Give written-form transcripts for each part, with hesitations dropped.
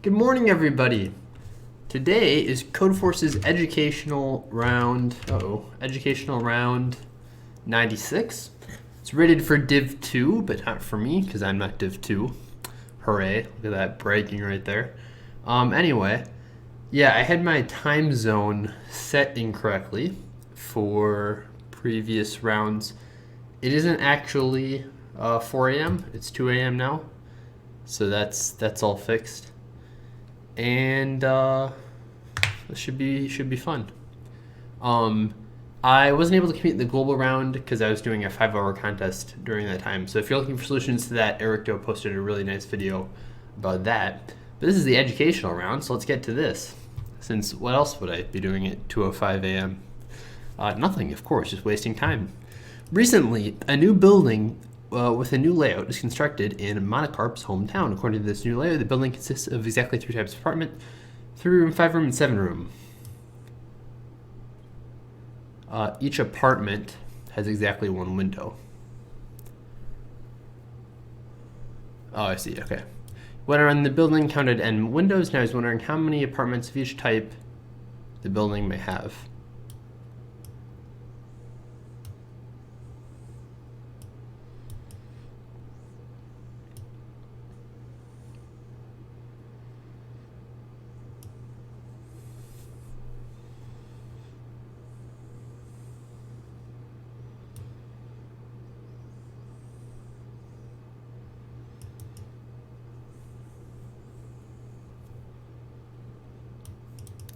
Good morning, everybody. Today is Codeforces Educational Round. Educational Round 96. It's rated for Div 2, but not for me because I'm not Div 2. Hooray! Look at that bragging right there. Anyway, yeah, I had my time zone set incorrectly for previous rounds. It isn't actually 4 a.m. It's 2 a.m. now, so that's all fixed. And it should be fun. I wasn't able to compete in the global round because I was doing a 5-hour contest during that time. So if you're looking for solutions to that, Eric Doe posted a really nice video about that. But this is the educational round, so let's get to this. Since what else would I be doing at 2:05 a.m.? Nothing, of course, just wasting time. Recently, a new building with a new layout is constructed in Monocarp's hometown. According to this new layout, the building consists of exactly 3 types of apartment: 3-room, 5-room, and 7-room. Each apartment has exactly 1 window. Oh, I see. Okay. Went around the building, counted n windows. Now he's wondering how many apartments of each type the building may have.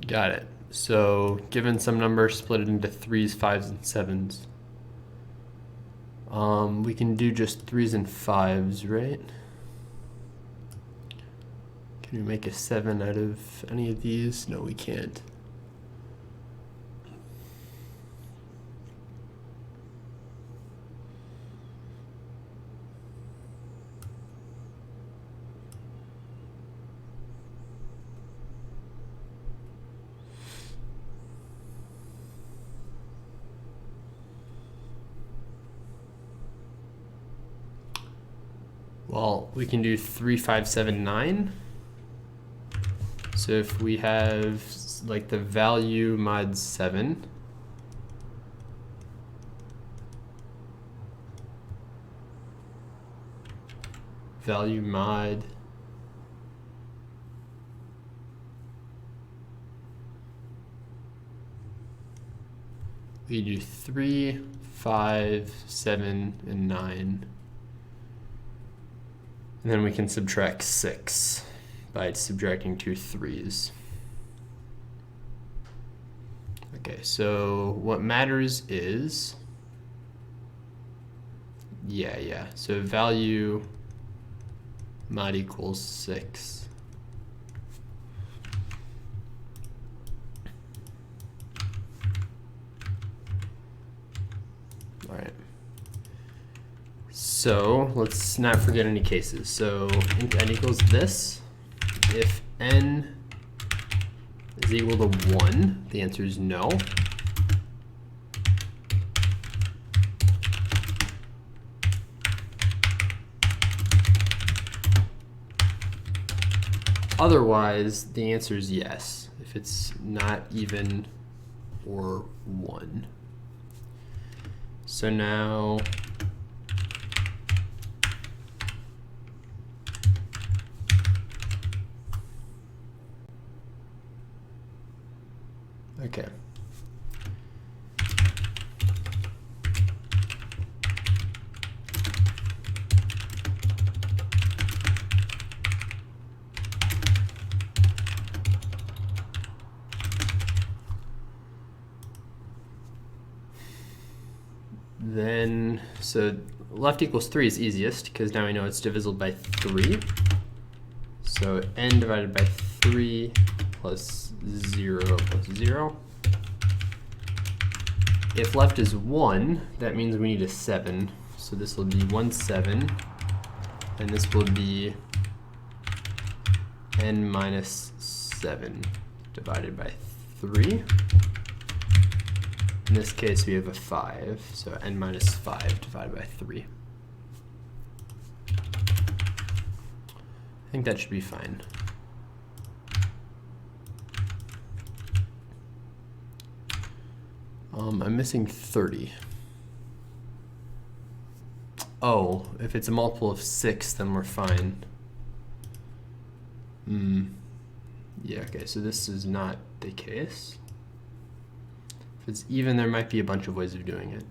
Got it. So given some number, split it into 3s, 5s, and 7s. We can do just 3s and 5s, right? Can we make a 7 out of any of these? No, we can't. Well, we can do 3, 5, 7, 9. So if we have like the value mod 7, value mod we do 3, 5, 7, and 9. And then we can subtract 6 by subtracting 2 3s. Okay, so what matters is, so value mod equals 6. All right. So let's not forget any cases. So int n equals this. If n is equal to 1, the answer is no. Otherwise, the answer is yes, if it's not even or 1. So now okay. Then, so left equals 3 is easiest because now we know it's divisible by 3. So n divided by 3 plus 0 plus 0. If left is 1, that means we need a 7. So this will be 1, 7. And this will be n minus 7 divided by 3. In this case, we have a 5, so n minus 5 divided by 3. I think that should be fine. I'm missing 30. Oh, if it's a multiple of 6, then we're fine. Yeah, okay, so this is not the case. If it's even, there might be a bunch of ways of doing it.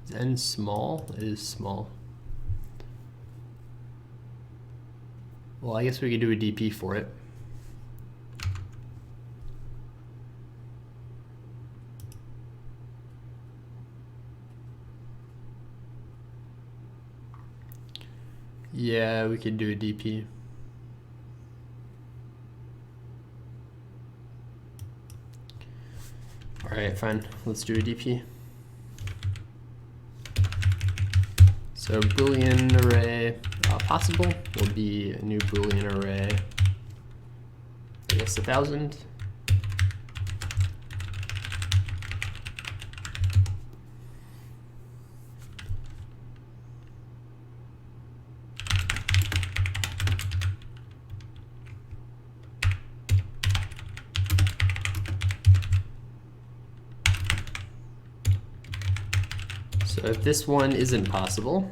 Is n small? It is small. Well, I guess we could do a dp for it. Yeah, we could do a dp. All right, fine. Let's do a dp. So Boolean array possible will be a new Boolean array, I guess 1,000. So if this one isn't possible,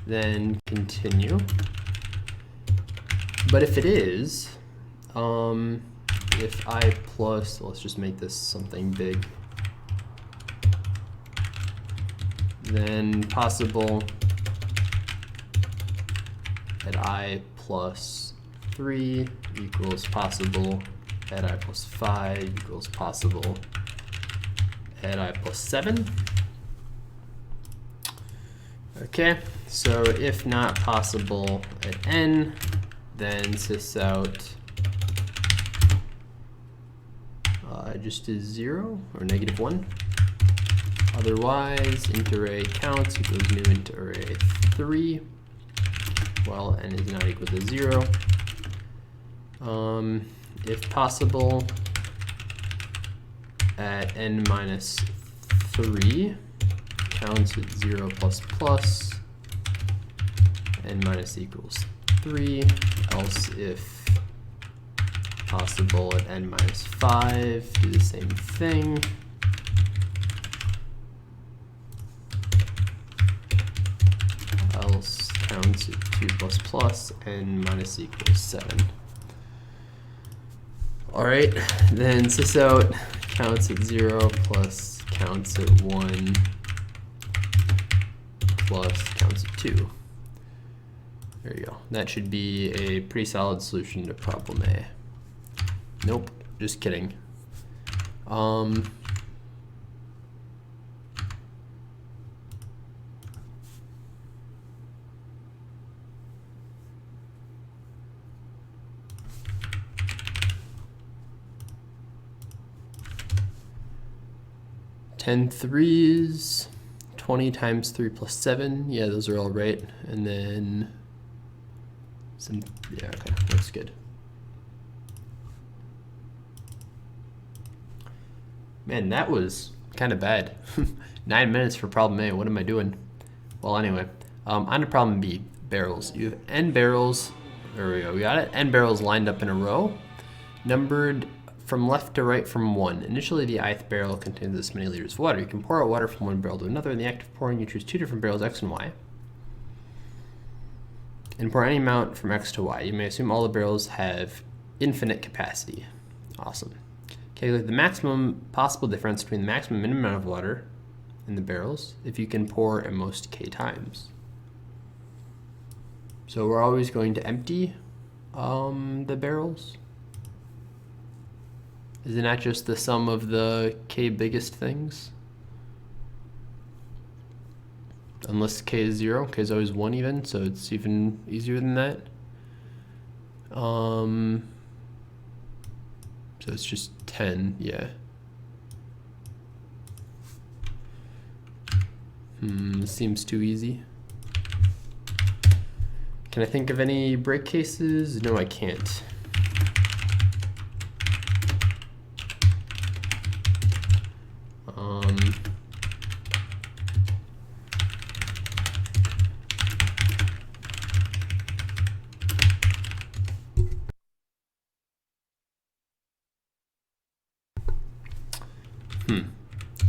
then continue. But if it is, if I plus, let's just make this something big, then possible at I plus 3 equals possible at I plus 5 equals possible at I plus 7. Okay, so if not possible at n, then sys out just is 0 or -1. Otherwise, int array counts equals new int array 3, while n is not equal to 0. If possible, at n minus 3, counts at 0 plus plus, n minus equals 3, else if possible at n minus 5, do the same thing. Else counts at 2 plus plus, n minus equals 7. All right, then sys out counts at 0 plus counts at 1 plus counts at 2. There you go. That should be a pretty solid solution to problem A. Nope, just kidding. Ten threes, 20 times 3 plus 7. Yeah, those are all right. And then some, yeah, okay, that's good. Man, that was kind of bad. 9 minutes for problem A. What am I doing? Well, anyway, on to problem B, barrels. You have n barrels. There we go. We got it. N barrels lined up in a row, numbered from left to right from 1. Initially, the ith barrel contains this many liters of water. You can pour out water from one barrel to another. In the act of pouring, you choose 2 different barrels, x and y, and pour any amount from x to y. You may assume all the barrels have infinite capacity. Awesome. Calculate the maximum possible difference between the maximum and minimum amount of water in the barrels if you can pour at most k times. So we're always going to empty the barrels. Isn't that just the sum of the k biggest things? Unless k is 0, k is always 1 even, so it's even easier than that. So it's just 10, yeah. Seems too easy. Can I think of any break cases? No, I can't.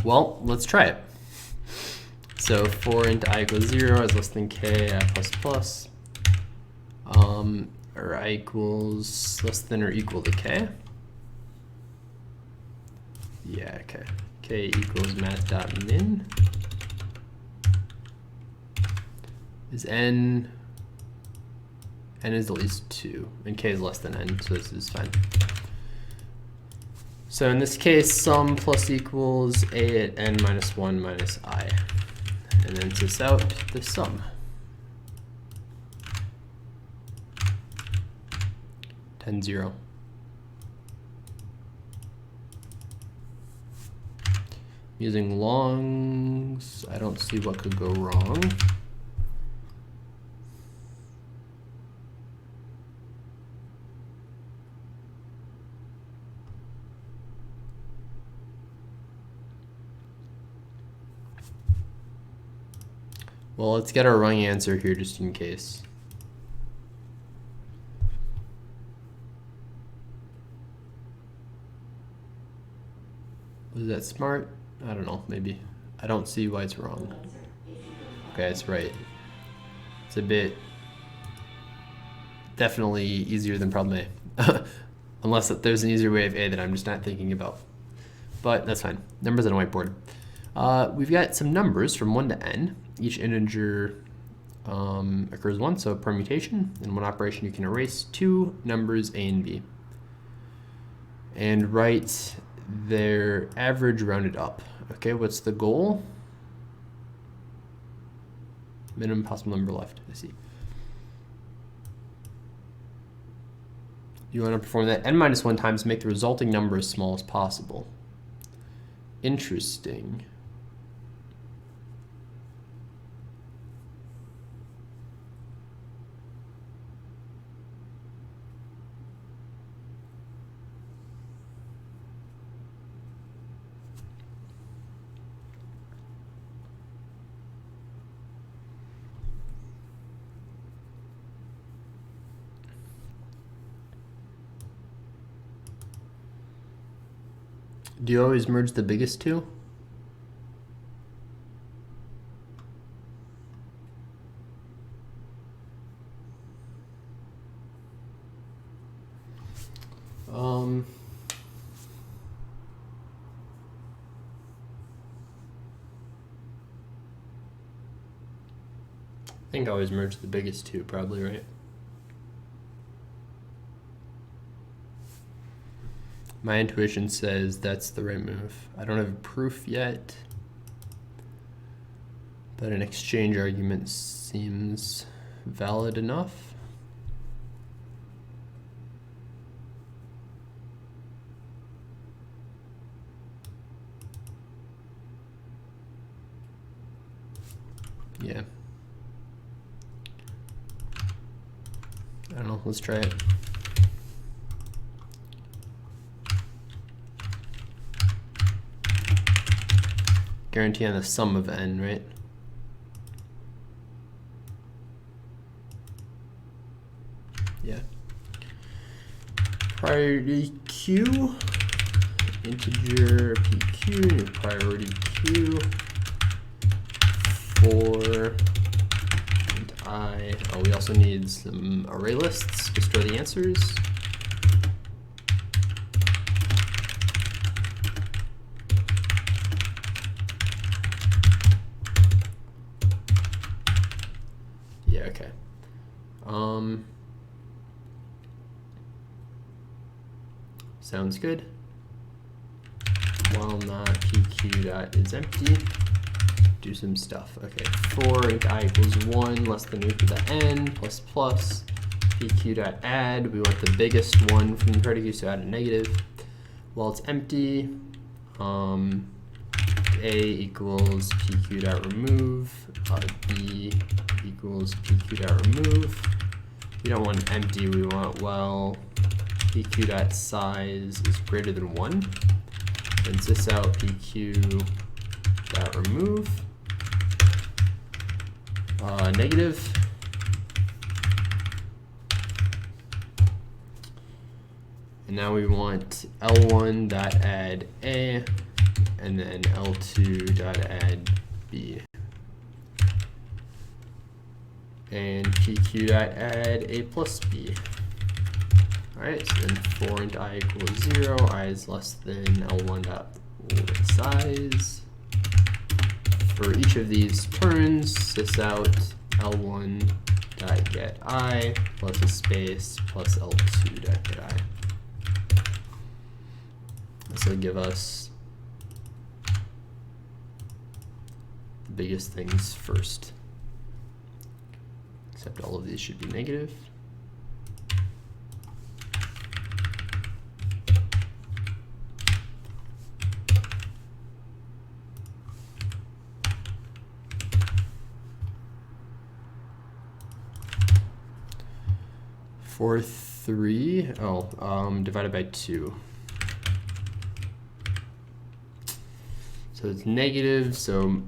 Well, let's try it. So for int I equals 0 is less than k, I plus plus, or I equals less than or equal to k. Yeah, okay. K equals math.min. Is n is at least 2, and k is less than n, so this is fine. So in this case, sum plus equals a at n minus 1 minus I. And then sys out the sum. 10, 0. Using longs, I don't see what could go wrong. Well, let's get our wrong answer here just in case. Was that smart? I don't know, maybe. I don't see why it's wrong. Okay, it's right. It's a bit definitely easier than problem A. Unless there's an easier way of A that I'm just not thinking about. But that's fine. Numbers on a whiteboard. We've got some numbers from 1 to n. Each integer occurs once, so permutation. In one operation, you can erase two numbers a and b and write their average rounded up. Okay, what's the goal? Minimum possible number left. I see. You want to perform that n minus 1 times to make the resulting number as small as possible. Interesting. Do you always merge the biggest two? I think I always merge the biggest two, probably, right? My intuition says that's the right move. I don't have proof yet, but an exchange argument seems valid enough. Yeah. I don't know, let's try it. Guarantee on the sum of n, right? Yeah. Priority q, integer pq, new priority q for int I. Oh, we also need some array lists to store the answers. Yeah, okay. Sounds good. While not pq dot is empty, do some stuff. Okay, for int I equals 1 less than or equal to n plus plus pq dot add. We want the biggest one from the predicate, so add a negative. While it's empty, A equals PQ dot remove, B equals PQ dot remove. We don't want empty, we want, well, PQ dot size is greater than 1. Then sys out PQ dot remove, negative. And now we want L1 dot add A, and then L2 dot add B. And PQ dot add A plus B. Alright, so then for int I equals 0, I is less than L1 dot size. For each of these turns, sys out L1 dot get I plus a space plus L2 dot get I. This will give us the biggest things first. Except all of these should be negative. For 3, divided by 2. So it's negative, so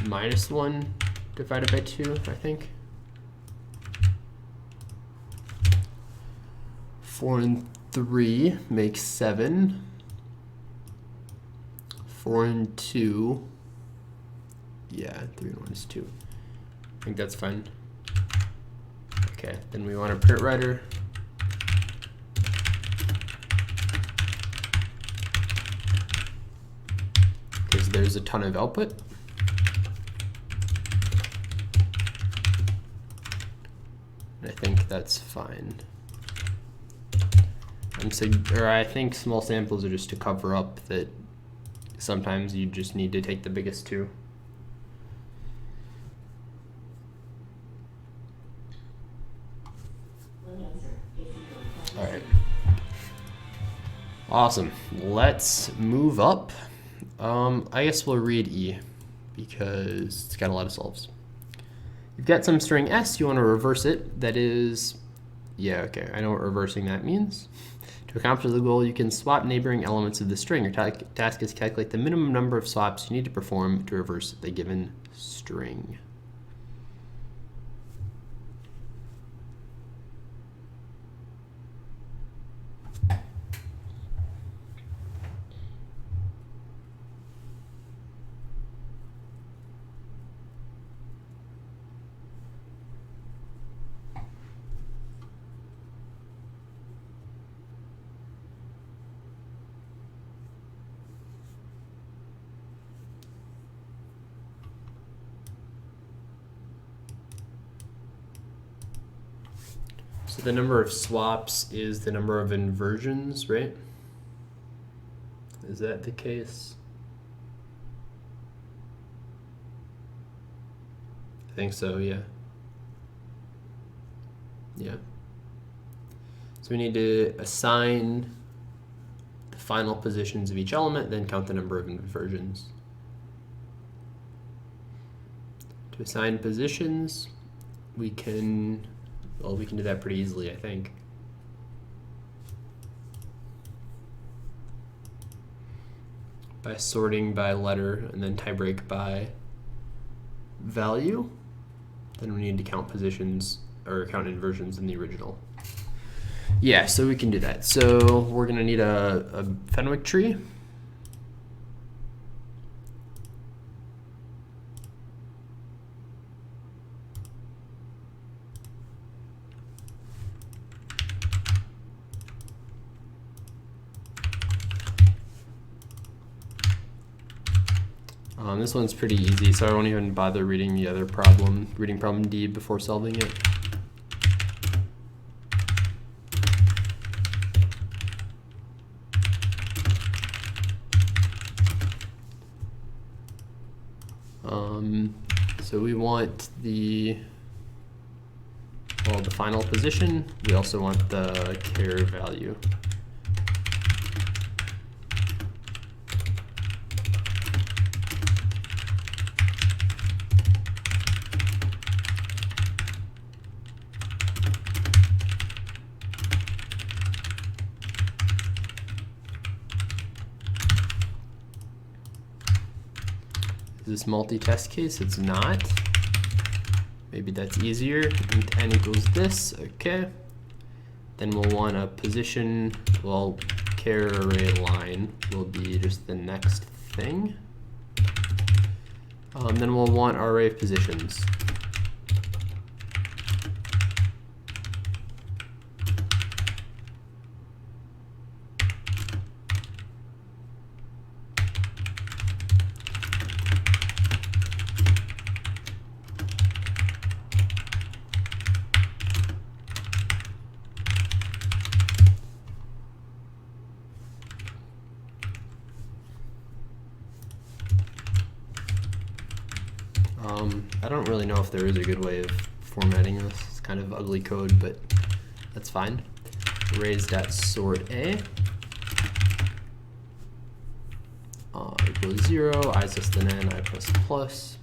minus 1 divided by 2, I think. 4 and 3 makes 7. 4 and 2, yeah, 3 and 1 is 2. I think that's fine. Okay, then we want a print writer. Because there's a ton of output. And I think that's fine. I think small samples are just to cover up that sometimes you just need to take the biggest 2. All right. Awesome. Let's move up. I guess we'll read E because it's got a lot of solves. You've got some string S, you want to reverse it. That is, yeah, okay, I know what reversing that means. To accomplish the goal, you can swap neighboring elements of the string. Your task is to calculate the minimum number of swaps you need to perform to reverse the given string. So the number of swaps is the number of inversions, right? Is that the case? I think so, yeah. Yeah. So we need to assign the final positions of each element, then count the number of inversions. To assign positions, we can do that pretty easily, I think. By sorting by letter and then tie break by value. Then we need to count positions or count inversions in the original. Yeah, so we can do that. So we're gonna need a Fenwick tree. This one's pretty easy, so I won't even bother reading the other problem, reading problem D before solving it. So we want the final position. We also want the char value. Is this multi-test case? It's not. Maybe that's easier. Int n equals this, okay. Then we'll want a position, well, char array line will be just the next thing. Then we'll want our array of positions. I don't really know if there is a good way of formatting this. It's kind of ugly code, but that's fine. Arrays.sort A equals 0, I less than n, I plus plus.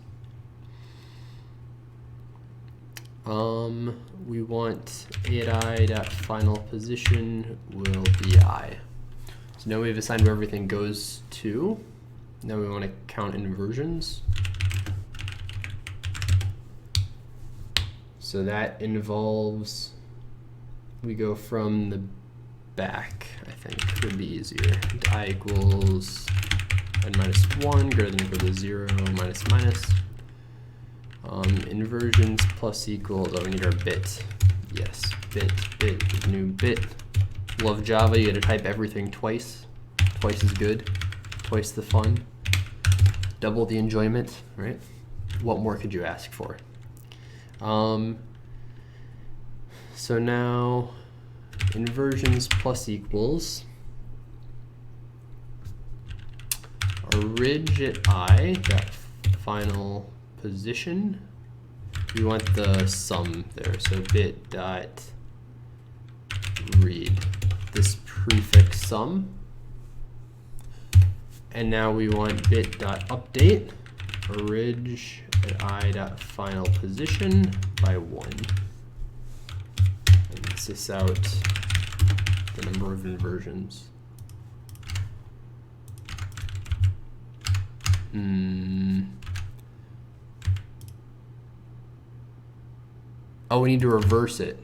We want a at I dot final position will be I. So now we've assigned where everything goes to. Now we want to count inversions. So that involves, we go from the back, I think would be easier. I equals n minus 1 greater than or equal to 0 minus minus. Inversions plus equals, oh, we need our bit. Yes, bit, new bit. Love Java, you gotta type everything twice. Twice is good, twice the fun. Double the enjoyment, right? What more could you ask for? So now inversions plus equals orig at I, that final position. We want the sum there, so bit dot read this prefix sum. And now we want bit dot update orig at I dot final position by 1. And sys out the number of inversions. Oh, we need to reverse it.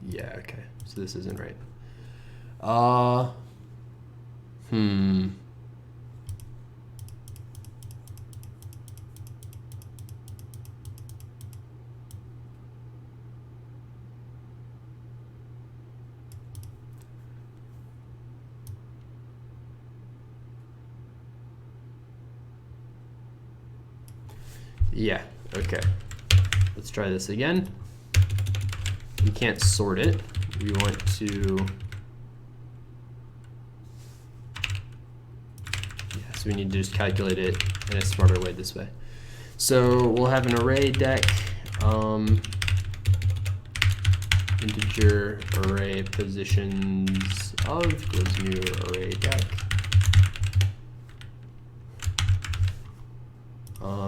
Yeah, okay. So this isn't right. Yeah, okay. Let's try this again. We can't sort it. We want to, yeah, so we need to just calculate it in a smarter way this way. So we'll have an array deck, integer array positions of equals new array deck.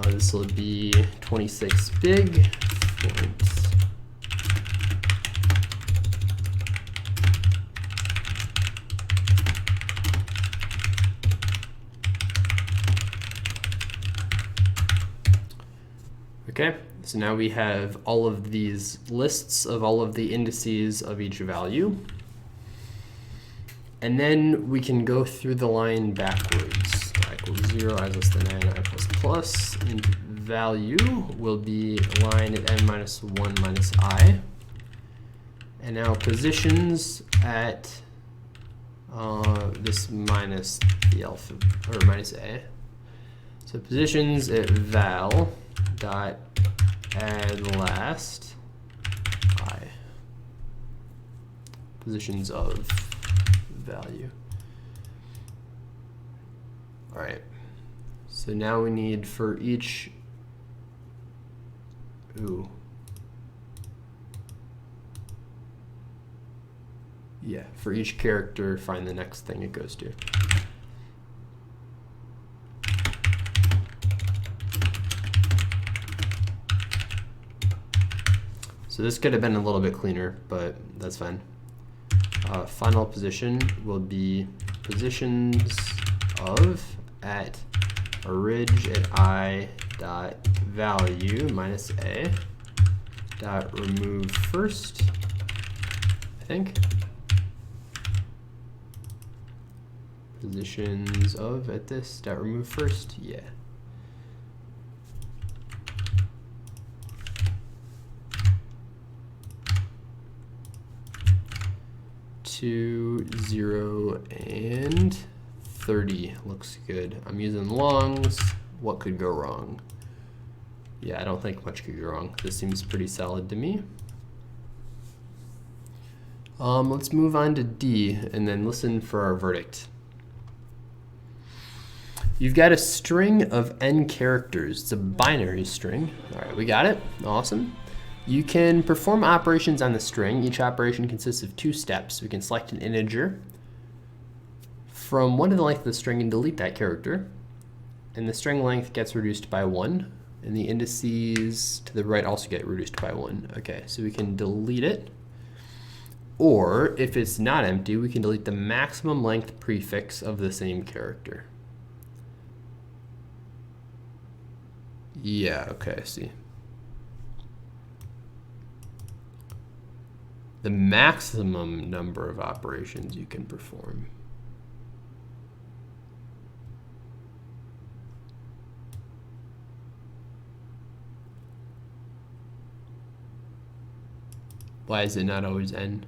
This will be 26 big points. Okay, so now we have all of these lists of all of the indices of each value. And then we can go through the line backwards. I equals 0, I less than n, I plus plus, and value will be line at n minus 1 minus I. And now positions at this minus the alpha, or minus a. So positions at val dot add last I. Positions of value. All right. So now we need for each, yeah, for each character, find the next thing it goes to. So this could have been a little bit cleaner, but that's fine. Final position will be positions of at orig at I dot value minus a dot remove first, I think. Positions of at this dot remove first, yeah. Two, 0, and 30 looks good. I'm using longs. What could go wrong? Yeah, I don't think much could go wrong. This seems pretty solid to me. Let's move on to D and then listen for our verdict. You've got a string of n characters. It's a binary string. All right, we got it. Awesome. You can perform operations on the string. Each operation consists of 2 steps. We can select an integer from 1 to the length of the string and delete that character. And the string length gets reduced by 1. And the indices to the right also get reduced by 1. Okay, so we can delete it. Or if it's not empty, we can delete the maximum length prefix of the same character. Yeah, okay, I see. The maximum number of operations you can perform. Why is it not always n?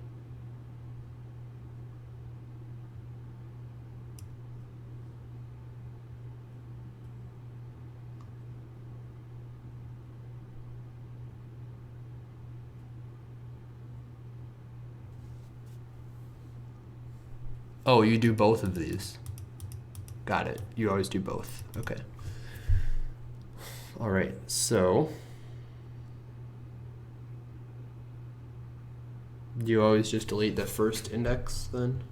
Oh, you do both of these. Got it. You always do both. Okay. All right, so do you always just delete the first index then?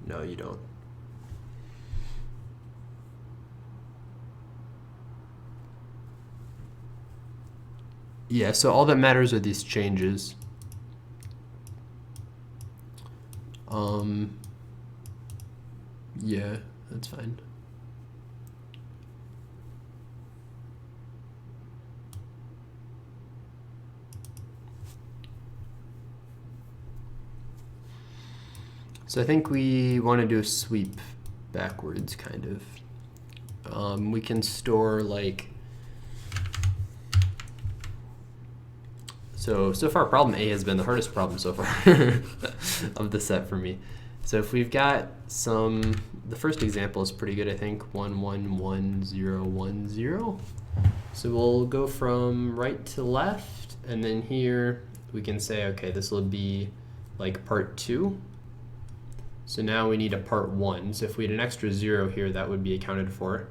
No, you don't. Yeah, so all that matters are these changes. Yeah, that's fine. So I think we want to do a sweep backwards, kind of. We can store like, so far problem A has been the hardest problem so far of the set for me. So if we've got some, the first example is pretty good, I think, 1, 1, 1, 0, 1, 0. So we'll go from right to left, and then here we can say, okay, this will be like part 2. So now we need a part 1. So if we had an extra 0 here, that would be accounted for.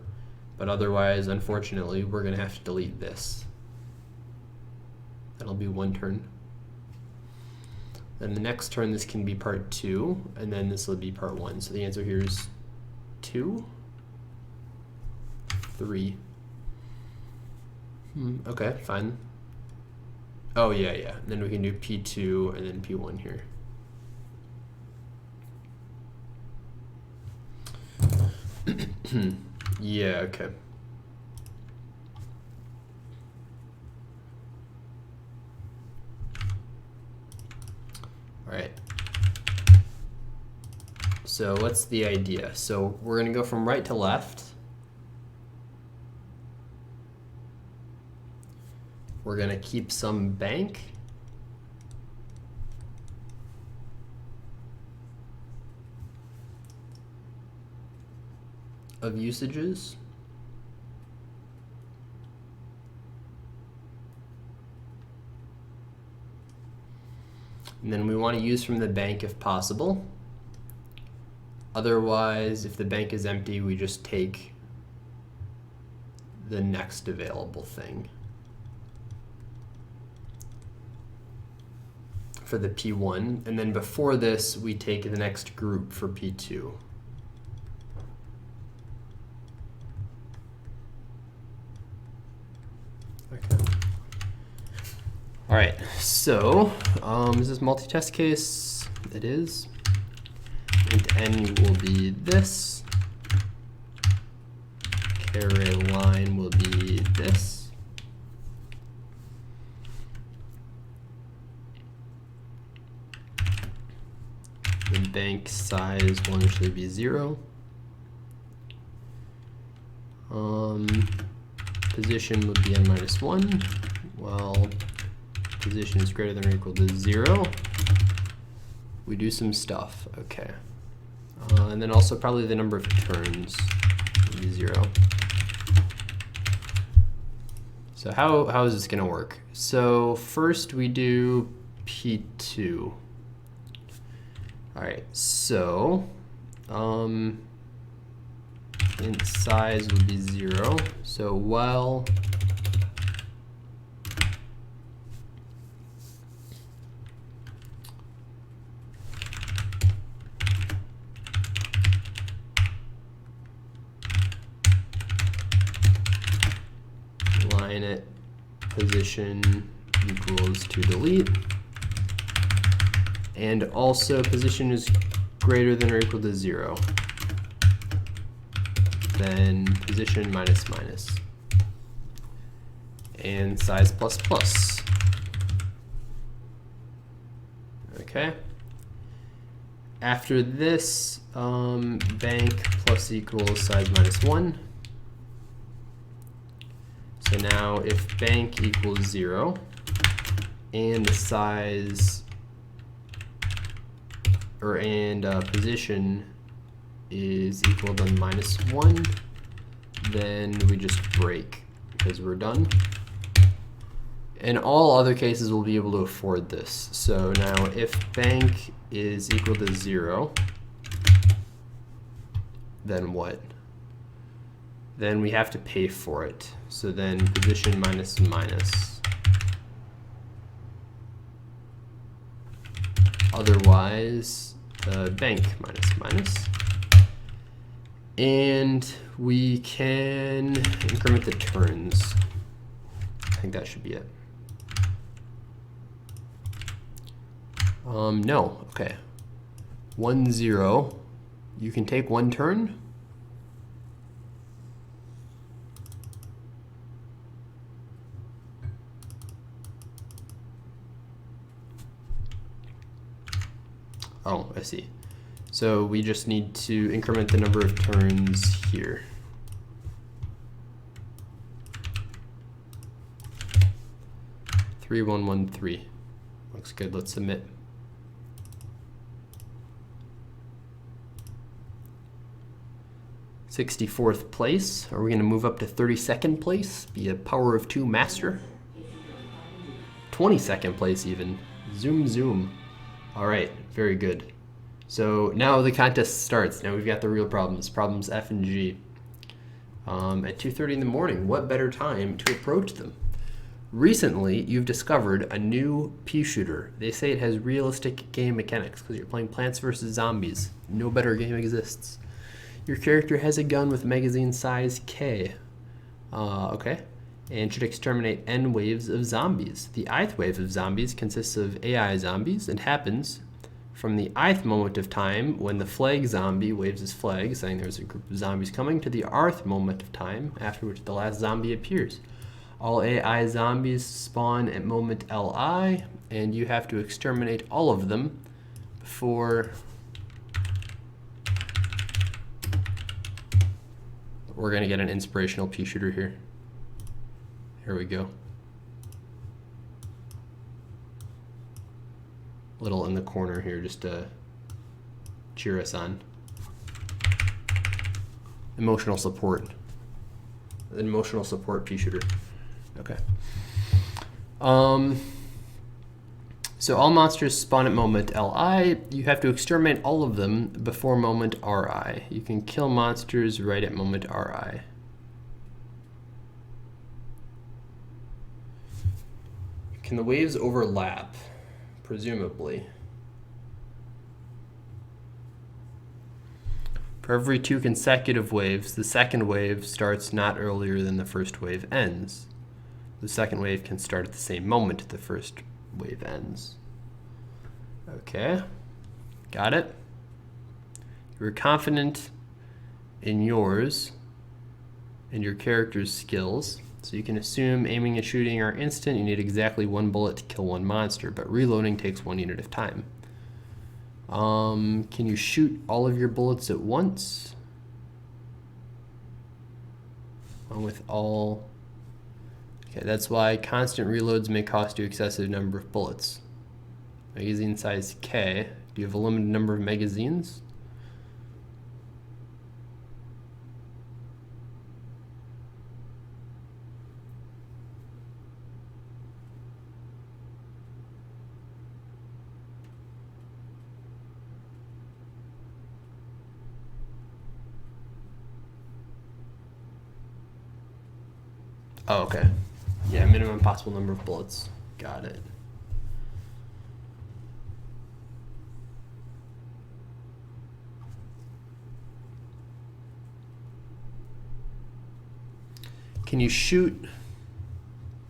But otherwise, unfortunately, we're going to have to delete this. That'll be 1 turn. Then the next turn, this can be part 2, and then this will be part 1. So the answer here is 2, 3. Okay, fine. Oh, yeah. And then we can do P2 and then P1 here. Yeah, okay. All right. So what's the idea? So we're going to go from right to left. We're going to keep some bank. Of usages. And then we want to use from the bank if possible. Otherwise, if the bank is empty, we just take the next available thing. For the P1, and then before this, we take the next group for P2. Okay. All right, so is this multi-test case? It is. And n will be this. array line will be this. The bank size will initially be 0. Position would be n minus 1. Well, position is greater than or equal to 0. We do some stuff. Okay. And then also probably the number of turns would be 0. So how is this going to work? So first we do P2. All right, so int size would be 0. So while line at position equals to delete, and also position is greater than or equal to 0, then position minus minus, and size plus plus. Okay. After this, bank plus equals size minus 1. So now if bank equals 0 and the size and position is equal to minus 1, then we just break because we're done. In all other cases, we'll be able to afford this. So now if bank is equal to 0, then what? Then we have to pay for it. So then position minus minus. Otherwise, bank minus minus. And we can increment the turns. I think that should be it. No, okay. 1, 0. You can take 1 turn. Oh, I see. So we just need to increment the number of turns here. Three, 1, 1, 3. Looks good. Let's submit. '64th place. Are we going to move up to 32nd place? Be a power of 2 master? 22nd place even. Zoom, zoom. All right, very good. So now the contest starts. Now we've got the real problems. Problems F and G. At 2:30 in the morning, what better time to approach them? Recently, you've discovered a new pea shooter. They say it has realistic game mechanics because you're playing Plants vs. Zombies. No better game exists. Your character has a gun with magazine size K. Okay. And should exterminate N waves of zombies. The ith wave of zombies consists of AI zombies and happens from the ith moment of time when the flag zombie waves his flag, saying there's a group of zombies coming, to the rth moment of time after which the last zombie appears. All AI zombies spawn at moment Li, and you have to exterminate all of them before we're going to get an inspirational pea shooter here. Here we go. Little in the corner here just to cheer us on. Emotional support. Emotional support pea shooter. Okay. So all monsters spawn at moment Li. You have to exterminate all of them before moment Ri. You can kill monsters right at moment Ri. Can the waves overlap? Presumably. For every 2 consecutive waves, the second wave starts not earlier than the first wave ends. The second wave can start at the same moment the first wave ends. Okay, got it. You were confident in yours. and your character's skills. So you can assume aiming and shooting are instant. You need exactly 1 bullet to kill 1 monster, but reloading takes 1 unit of time. Can you shoot all of your bullets at once? With all... Okay, that's why constant reloads may cost you excessive number of bullets. Magazine size K. Do you have a limited number of magazines? Oh, okay. Yeah, minimum possible number of bullets. Got it. Can you shoot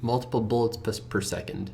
multiple bullets per second?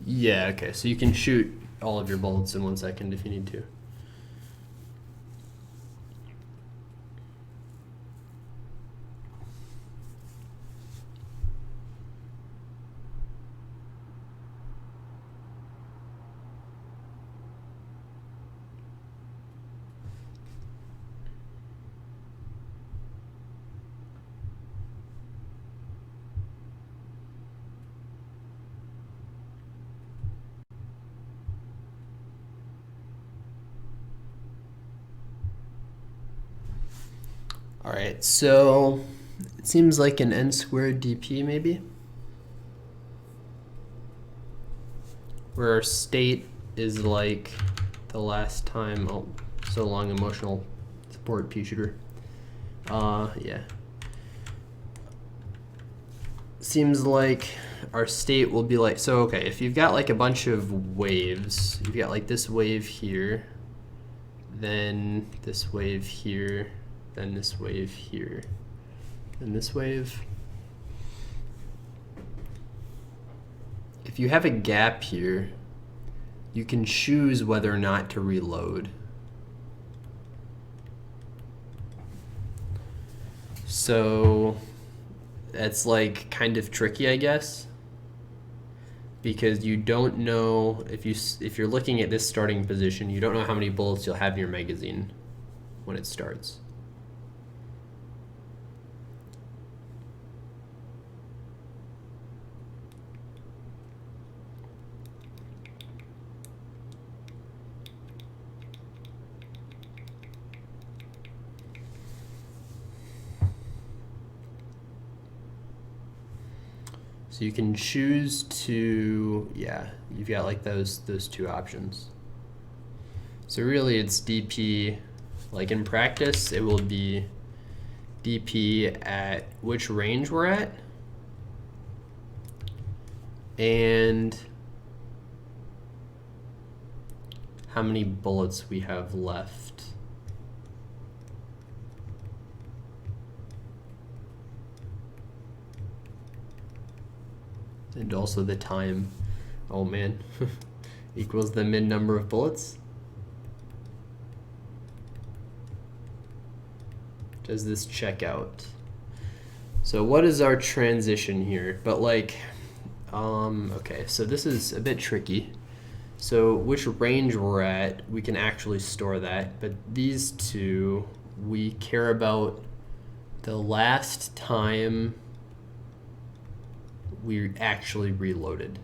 Yeah, okay, so you can shoot all of your bullets in 1 second if you need to. All right, so it seems like an n squared dp maybe, where our state is like the last time. Oh, so long, emotional support pea shooter. Yeah. Seems like our state will be like, so okay, if you've got like a bunch of waves, you've got like this wave here, then this wave here, then this wave here, then this wave. If you have a gap here, you can choose whether or not to reload. So that's like kind of tricky, I guess, because you don't know if you're looking at this starting position, you don't know how many bullets you'll have in your magazine when it starts. So you can choose to, yeah, you've got like those two options. So really it's DP, like in practice, it will be DP at which range we're at and how many bullets we have left. And also the time, oh man, equals the min number of bullets. Does this check out? So what is our transition here? But like, okay, so this is a bit tricky. So which range we're at, we can actually store that, but these two, we care about the last time we actually reloaded.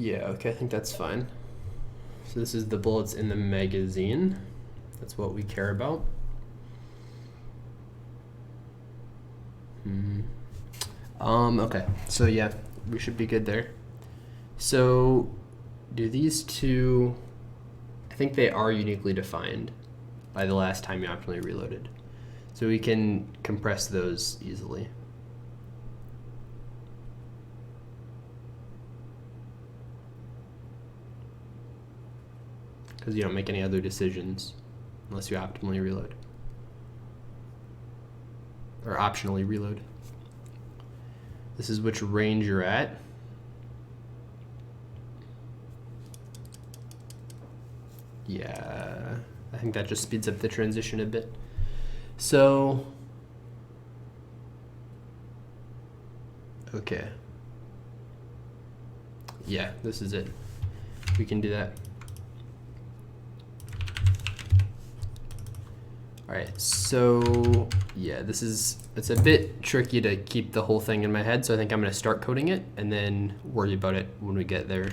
Yeah, okay, I think that's fine. So this is the bullets in the magazine. That's what we care about. Okay, so yeah, we should be good there. So do these two, I think they are uniquely defined by the last time you optionally reloaded. So we can compress those easily. Because you don't make any other decisions unless you optimally reload. Or optionally reload. This is which range you're at. Yeah, I think that just speeds up the transition a bit. So, okay. Yeah, this is it. We can do that. All right, so yeah, it's a bit tricky to keep the whole thing in my head, so I think I'm gonna start coding it and then worry about it when we get there.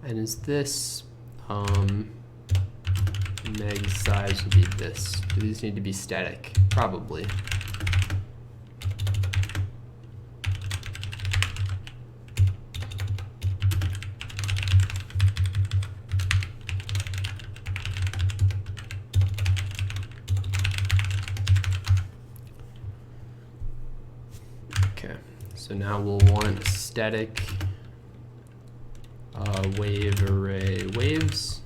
And is this, meg size would be this. Do these need to be static? Probably. Okay, so now we'll want static wave array waves.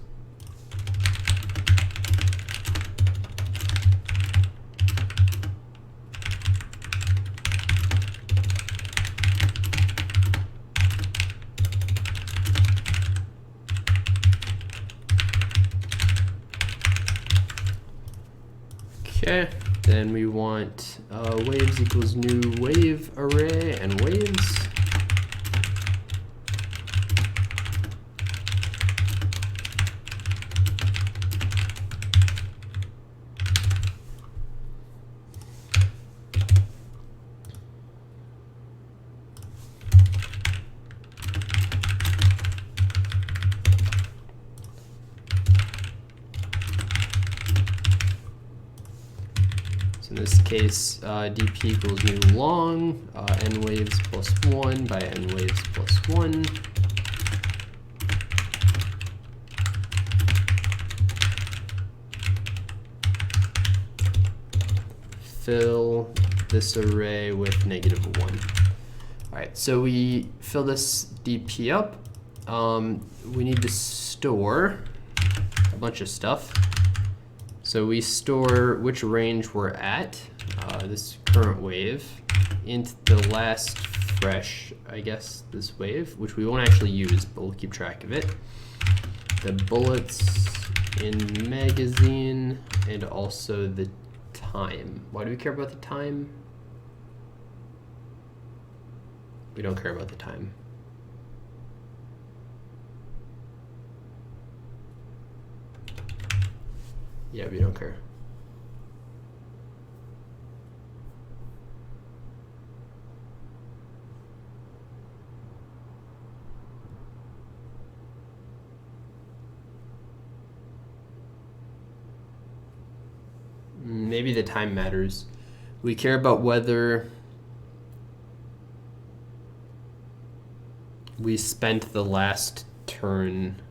Okay, then we want waves equals new wave array and waves. In this case, dp equals new long, n waves plus 1 by n waves plus 1. Fill this array with -1. All right, so we fill this dp up. We need to store a bunch of stuff. So we store which range we're at, this current wave, into the last fresh, I guess, this wave, which we won't actually use, but we'll keep track of it. The bullets in magazine, and also the time. Why do we care about the time? We don't care about the time. Yeah, we don't care. Maybe the time matters. We care about whether we spent the last turn,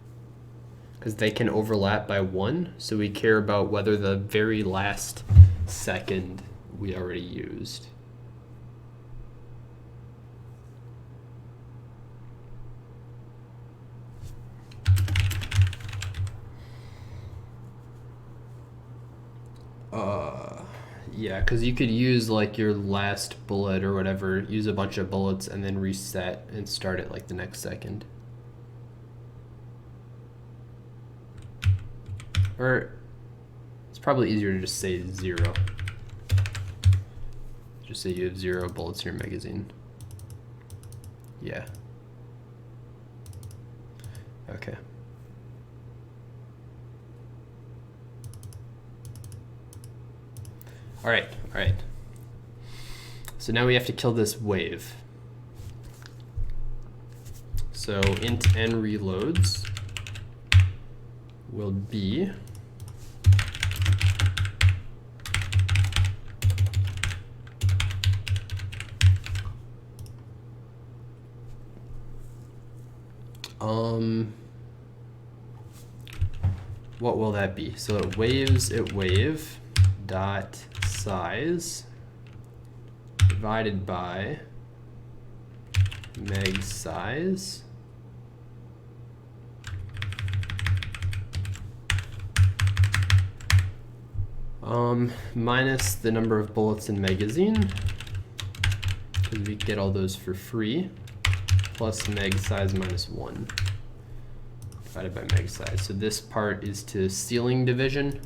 because they can overlap by 1, so we care about whether the very last second we already used. Yeah, because you could use like your last bullet or whatever, use a bunch of bullets and then reset and start it like the next second. Or it's probably easier to just say 0. Just say you have 0 bullets in your magazine. Yeah. Okay. All right. So now we have to kill this wave. So int n reloads will be what will that be? So it wave dot size divided by meg size minus the number of bullets in magazine, because we get all those for free, plus meg size minus 1 divided by meg size. So this part is to ceiling division.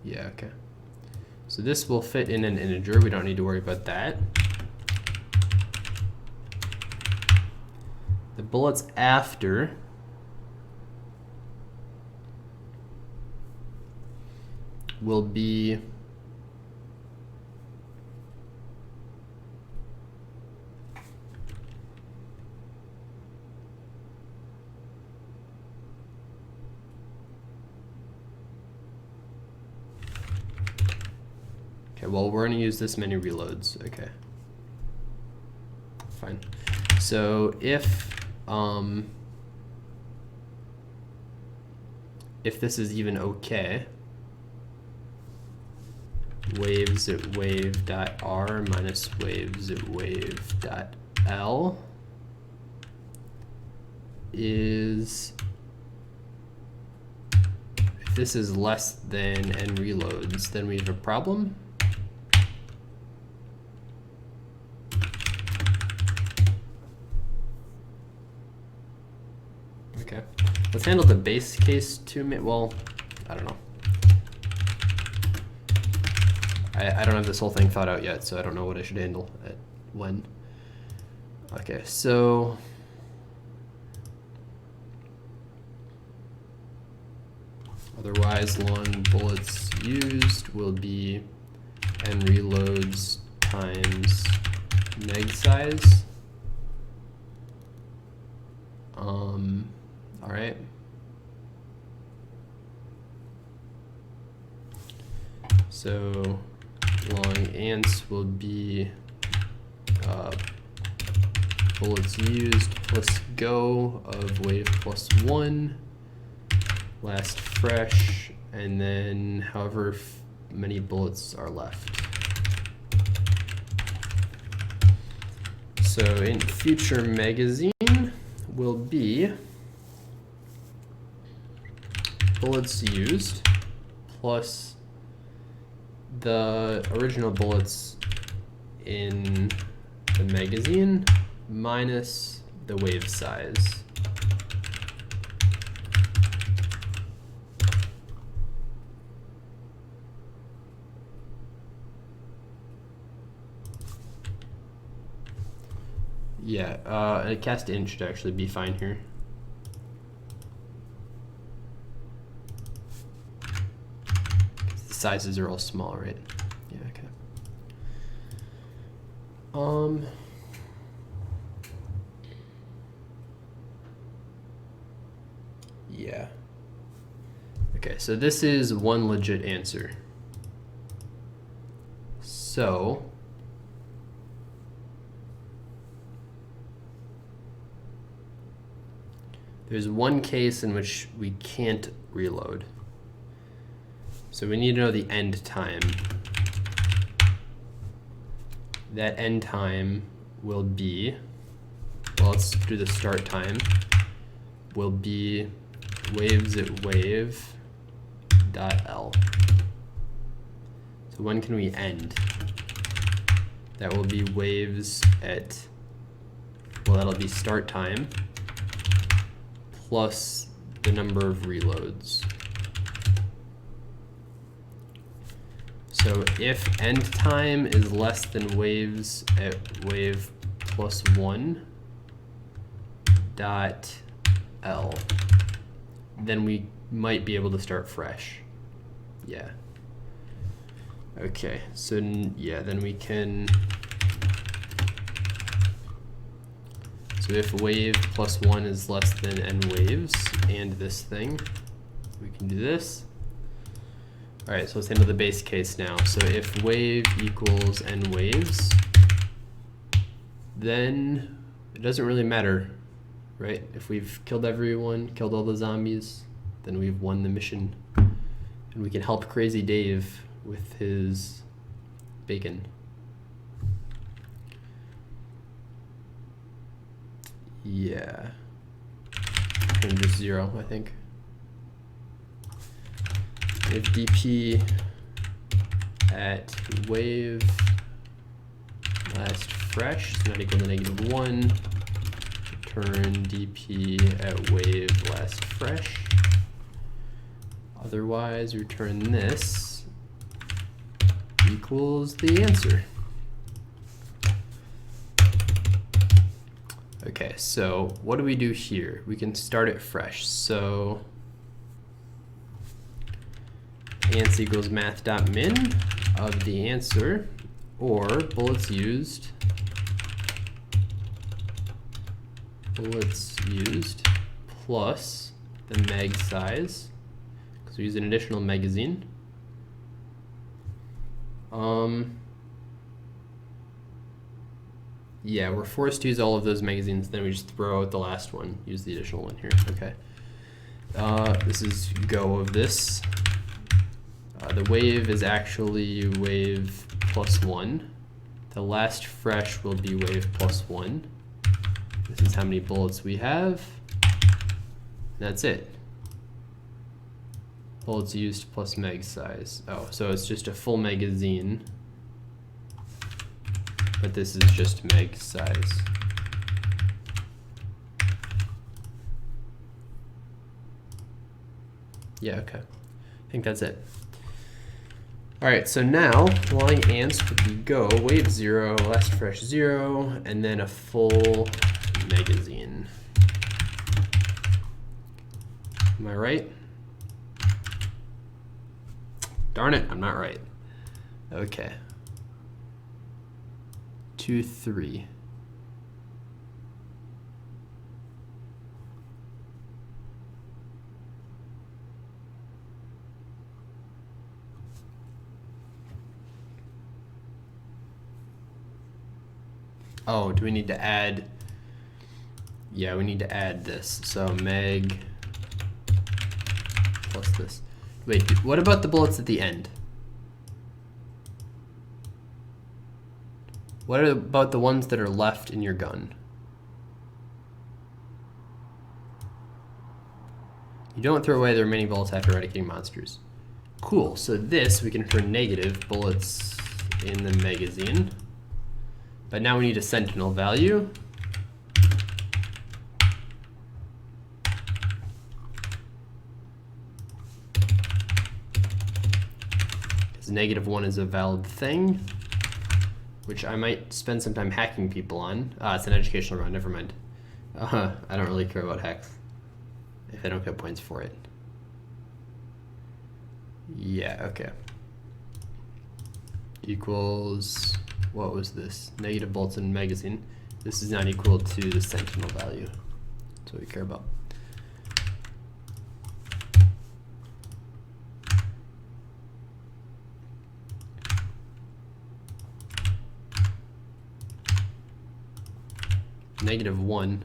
Yeah, okay. So this will fit in an integer. We don't need to worry about that. The bullets after will be okay, well, we're going to use this many reloads. Okay. Fine. So if this is even okay, waves at wave dot r minus waves at wave dot l is, if this is less than n reloads, then we have a problem. Okay, let's handle the base case too. Well, I don't know. I don't have this whole thing thought out yet, so I don't know what I should handle at when. Okay, so otherwise long bullets used will be n reloads times meg size. All right. So long ants will be bullets used plus go of wave plus 1, last fresh, and then however many bullets are left. So in future magazine will be bullets used plus the original bullets in the magazine minus the wave size. Yeah, a cast in should actually be fine here. The sizes are all small, right? Yeah, okay. Yeah. Okay, so this is one legit answer. So there's one case in which we can't reload. So we need to know the end time. That end time will be, well, let's do the start time, will be waves at wave dot L. So when can we end? That will be waves at, well, that'll be start time plus the number of reloads. So if end time is less than waves at wave plus 1 dot L, then we might be able to start fresh. Yeah. Okay, so yeah, then we can, so if wave plus 1 is less than n waves and this thing, we can do this. All right, so let's handle the base case now. So if wave equals n waves, then it doesn't really matter, right? If we've killed everyone, killed all the zombies, then we've won the mission. And we can help Crazy Dave with his bacon. Yeah. And just 0, I think. If dp at wave last fresh is not equal to -1, return dp at wave last fresh. Otherwise, return this equals the answer. Okay, so what do we do here? We can start it fresh. So ans equals math.min of the answer, or bullets used plus the meg size, because we use an additional magazine. Yeah, we're forced to use all of those magazines, then we just throw out the last one, use the additional one here. Okay. This is go of this. The wave is actually wave plus 1. The last fresh will be wave plus 1. This is how many bullets we have. That's it. Bullets used plus meg size. Oh, so it's just a full magazine. But this is just meg size. Yeah, okay. I think that's it. All right, so now line ans would be go, wave 0, last fresh 0, and then a full magazine. Am I right? Darn it, I'm not right. Okay. 2, 3. Oh, do we need to add? Yeah, we need to add this. So meg plus this. Wait, what about the bullets at the end? What about the ones that are left in your gun? You don't throw away the remaining bullets after eradicating monsters. Cool, so this we can return negative bullets in the magazine. But now we need a sentinel value. Because -1 is a valid thing, which I might spend some time hacking people on. It's an educational round, never mind. I don't really care about hacks if I don't get points for it. Yeah, okay. Equals, what was this? Negative bullets in magazine. This is not equal to the sentinel value. That's what we care about. -1.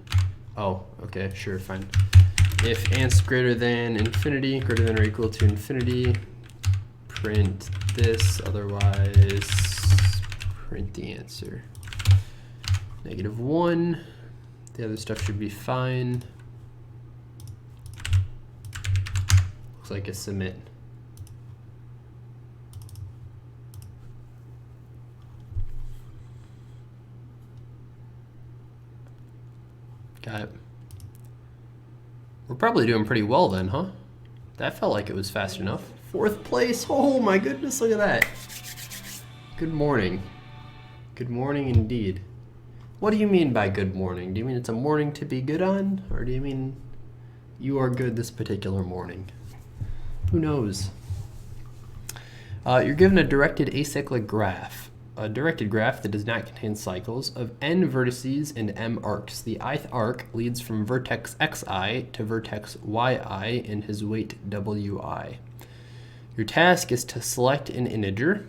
Oh, okay, sure, fine. If ans greater than infinity, greater than or equal to infinity, print this, otherwise print the answer. -1. The other stuff should be fine. Looks like a submit. Got it. We're probably doing pretty well then, huh? That felt like it was fast enough. 4th place. Oh my goodness, look at that. Good morning. Good morning indeed. What do you mean by good morning? Do you mean it's a morning to be good on? Or do you mean you are good this particular morning? Who knows? You're given a directed acyclic graph. A directed graph that does not contain cycles of n vertices and m arcs. The ith arc leads from vertex xi to vertex yi in his weight wi. Your task is to select an integer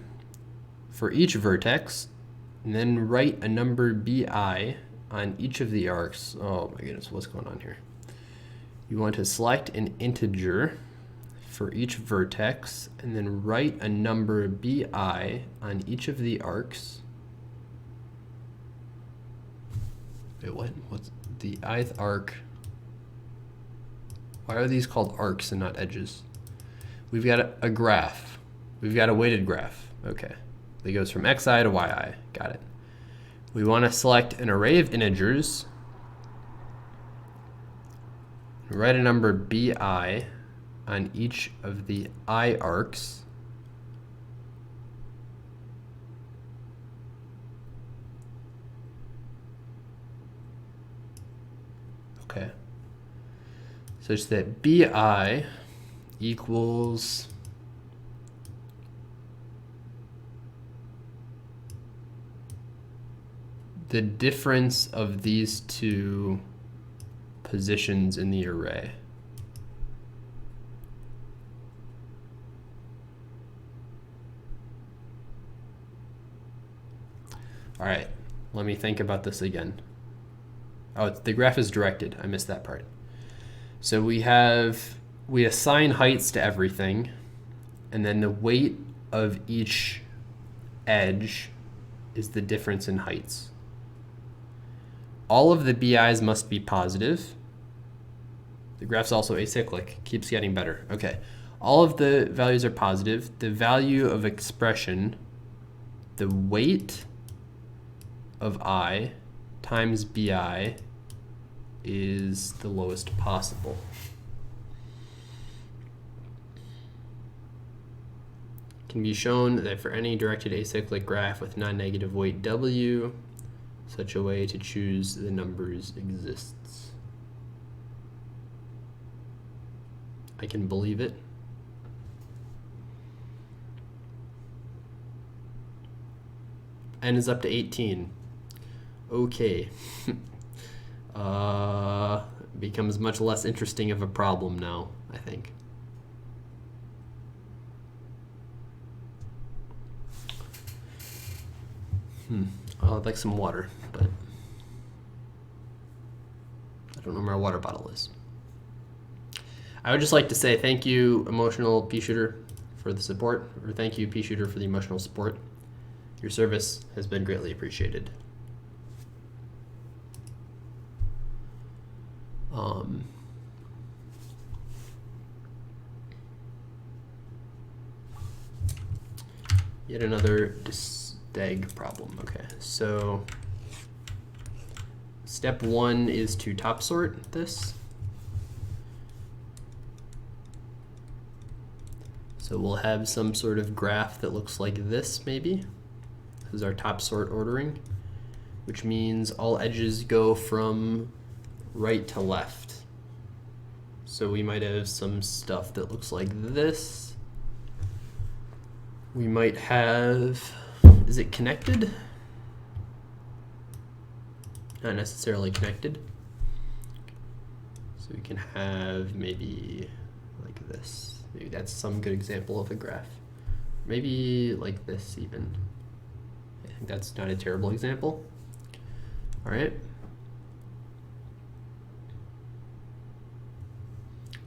for each vertex and then write a number bi on each of the arcs. Oh my goodness, what's going on here? You want to select an integer for each vertex and then write a number bi on each of the arcs. Wait, what? What's the ith arc? Why are these called arcs and not edges? We've got a graph. We've got a weighted graph. Okay. That goes from xi to yi. Got it. We want to select an array of integers. Write a number bi on each of the I arcs. Okay. Such that bi equals the difference of these two positions in the array. All right, let me think about this again. Oh, the graph is directed. I missed that part. So we assign heights to everything, and then the weight of each edge is the difference in heights. All of the BIs must be positive. The graph's also acyclic, keeps getting better. Okay, all of the values are positive. The value of expression, the weight of I times bi is the lowest possible. It can be shown that for any directed acyclic graph with non-negative weight w, such a way to choose the numbers exists. I can believe it. N is up to 18. Okay. Becomes much less interesting of a problem now, I think. I'd like some water, but I don't know where my water bottle is. I would just like to say thank you, Emotional Pea Shooter, for the support, or thank you, Pea Shooter, for the emotional support. Your service has been greatly appreciated. Yet another stag problem. Okay, so step one is to top sort this. So we'll have some sort of graph that looks like this, maybe. This is our top sort ordering, which means all edges go from right to left. So we might have some stuff that looks like this. We might have, is it connected? Not necessarily connected. So we can have maybe like this. Maybe that's some good example of a graph. Maybe like this even. I think that's not a terrible example. All right.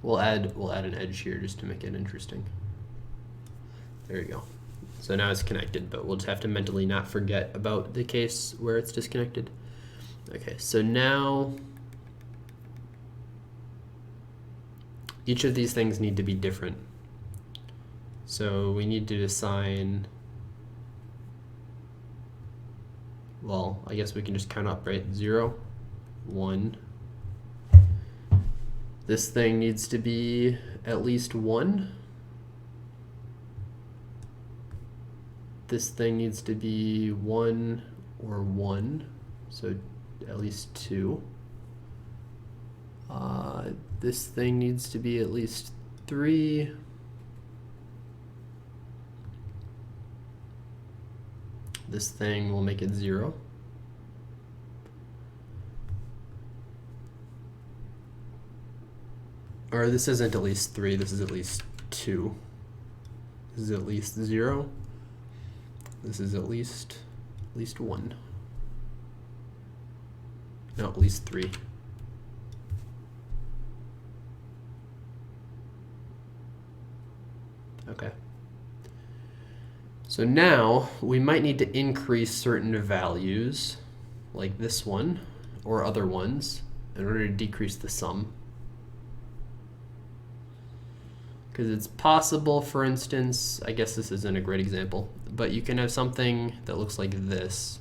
We'll add an edge here just to make it interesting. There you go. So now it's connected, but we'll just have to mentally not forget about the case where it's disconnected. Okay, so now each of these things need to be different. So we need to assign, well, I guess we can just count up, right? 0, 1. This thing needs to be at least 1. This thing needs to be 1 or 1, so at least 2. This thing needs to be at least 3. this thing, we'll make it 0. Or this isn't at least 3, this is at least 2. This is at least 0. This is at least 1. No, at least 3. Okay. So now we might need to increase certain values, like this one or other ones, in order to decrease the sum. Because it's possible, for instance, I guess this isn't a great example, but you can have something that looks like this.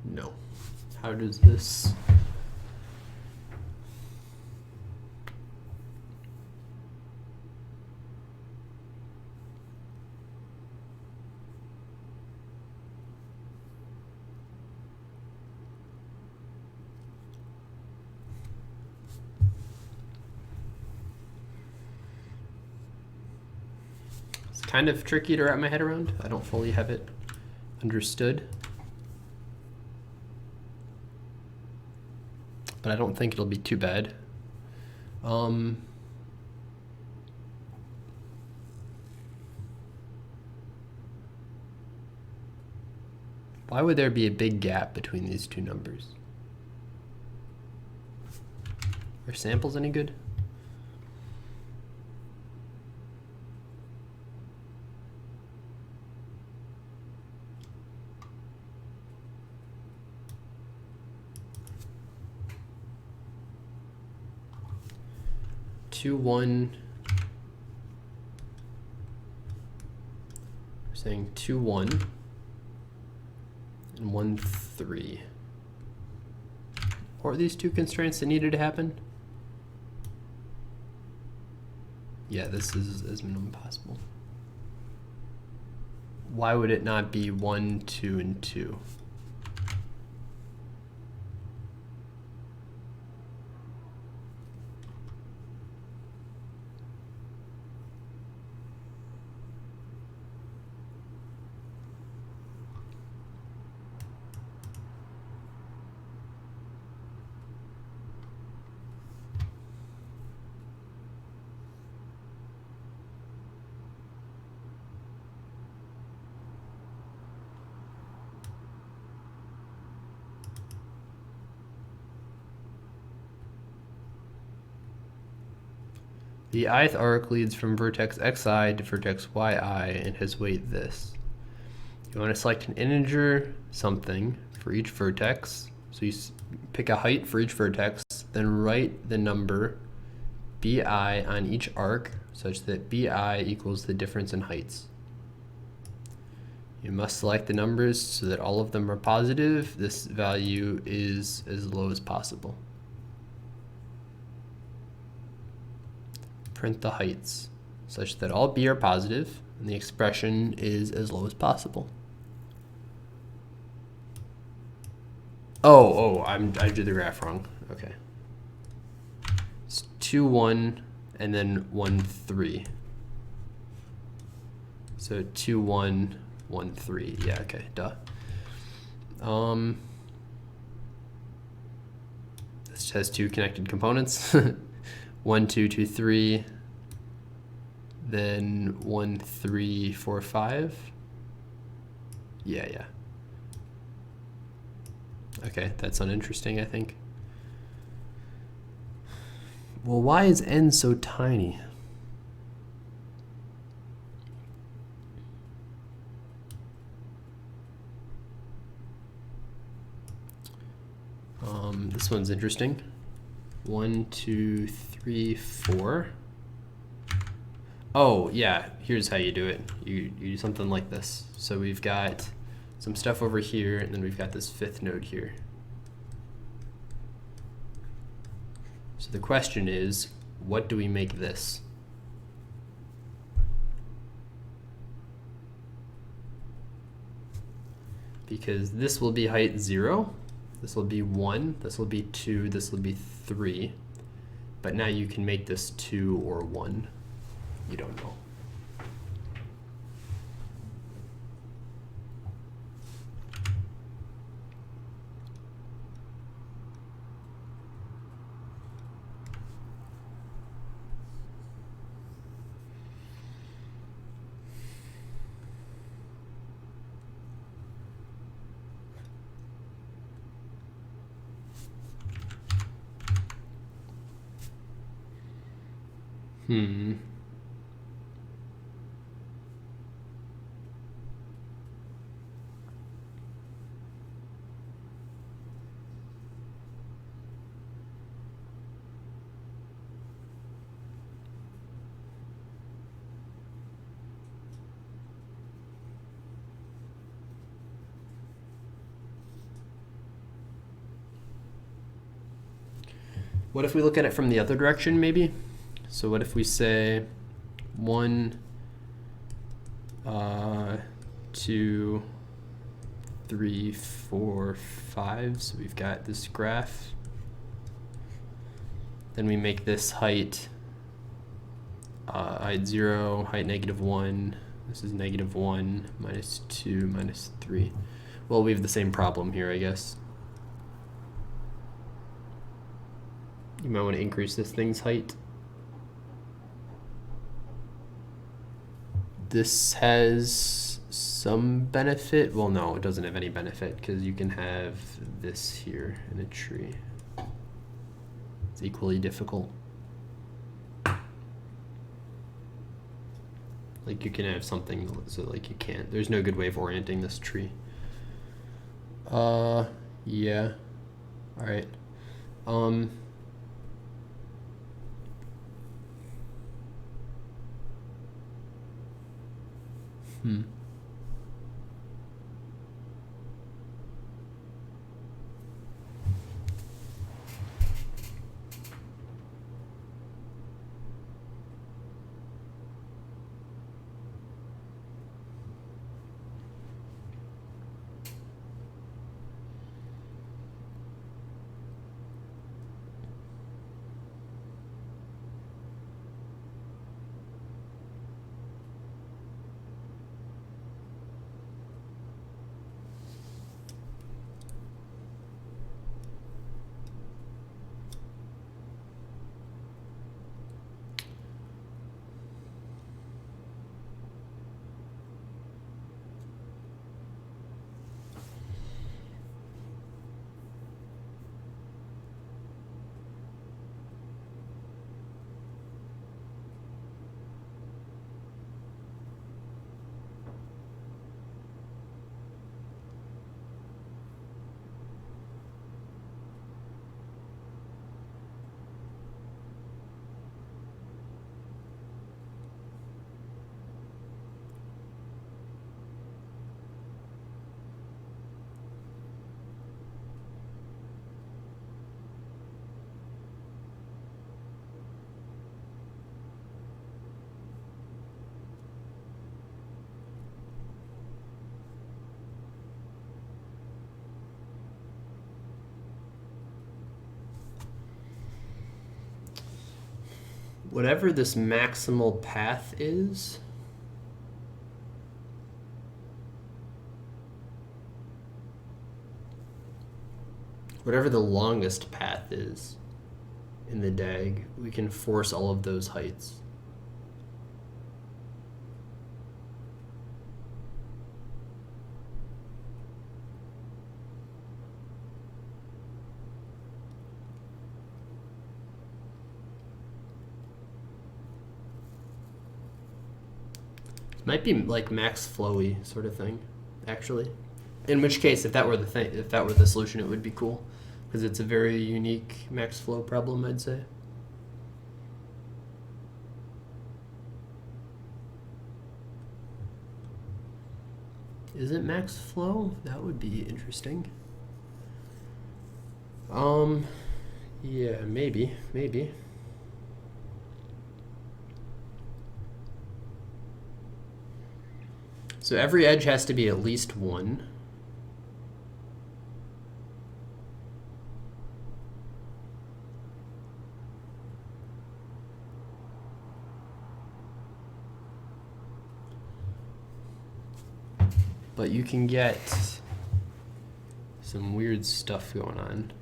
No. How does this? It's kind of tricky to wrap my head around. I don't fully have it understood. But I don't think it'll be too bad. Why would there be a big gap between these two numbers? Are samples any good? Two, 1. We're saying 2, 1, and 1, 3. What are these two constraints that needed to happen? Yeah, this is as minimum possible. Why would it not be 1, 2, and 2? The ith arc leads from vertex xi to vertex yi and has weight this. You want to select an integer something for each vertex. So you pick a height for each vertex, then write the number bi on each arc such that bi equals the difference in heights. You must select the numbers so that all of them are positive. This value is as low as possible. Print the heights such that all b are positive and the expression is as low as possible. I did the graph wrong. Okay. It's 2, 1, and then 1, 3. So 2, 1, 1, 3. Yeah, okay, duh. This has two connected components. 1, 2, 2, 3, then 1, 3, 4, 5. Yeah. Okay, that's uninteresting, I think. Well, why is n so tiny? This one's interesting. 1, 2, 3, 4. Oh, yeah, here's how you do it. You do something like this. So we've got some stuff over here, and then we've got this fifth node here. So the question is, what do we make this? because this will be height 0, this will be 1, this will be 2, this will be 3. But now you can make this 2 or 1. You don't know. What if we look at it from the other direction, maybe? So what if we say 1, 2, 3, 4, 5. So we've got this graph. Then we make this height height 0, height -1. This is -1, -2, -3. Well, we have the same problem here, I guess. You might want to increase this thing's height. This has some benefit. Well, no, it doesn't have any benefit because you can have this here in a tree. It's equally difficult. Like you can have something, so like you can't. There's no good way of orienting this tree. Yeah. All right. Whatever this maximal path is, whatever the longest path is in the DAG, we can force all of those heights. Might be like max flowy sort of thing, actually. In which case, if that were the thing, if that were the solution, it would be cool, because it's a very unique max flow problem, I'd say. Is it max flow? That would be interesting. Yeah, maybe. So every edge has to be at least 1. but you can get some weird stuff going on.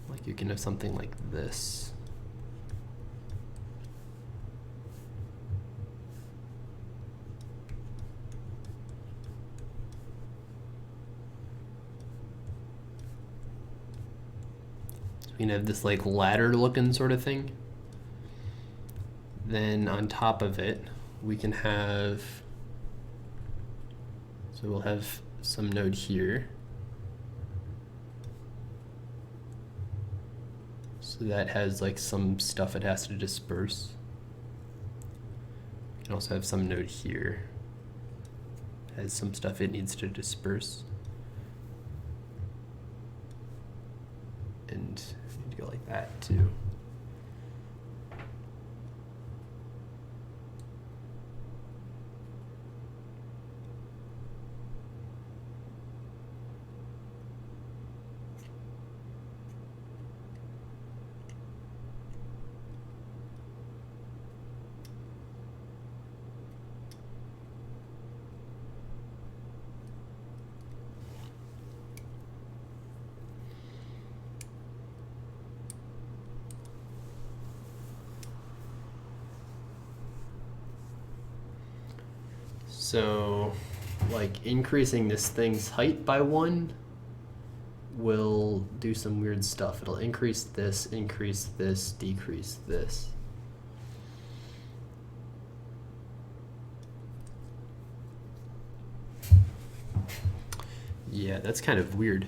Like you can have something like this. So we can have this like ladder looking sort of thing. Then on top of it, we can have, so we'll have some node here. So that has like some stuff it has to disperse. We can also have some node here. It has some stuff it needs to disperse. And we need to go like that too. So, like, increasing this thing's height by 1 will do some weird stuff. It'll increase this, decrease this. Yeah, that's kind of weird.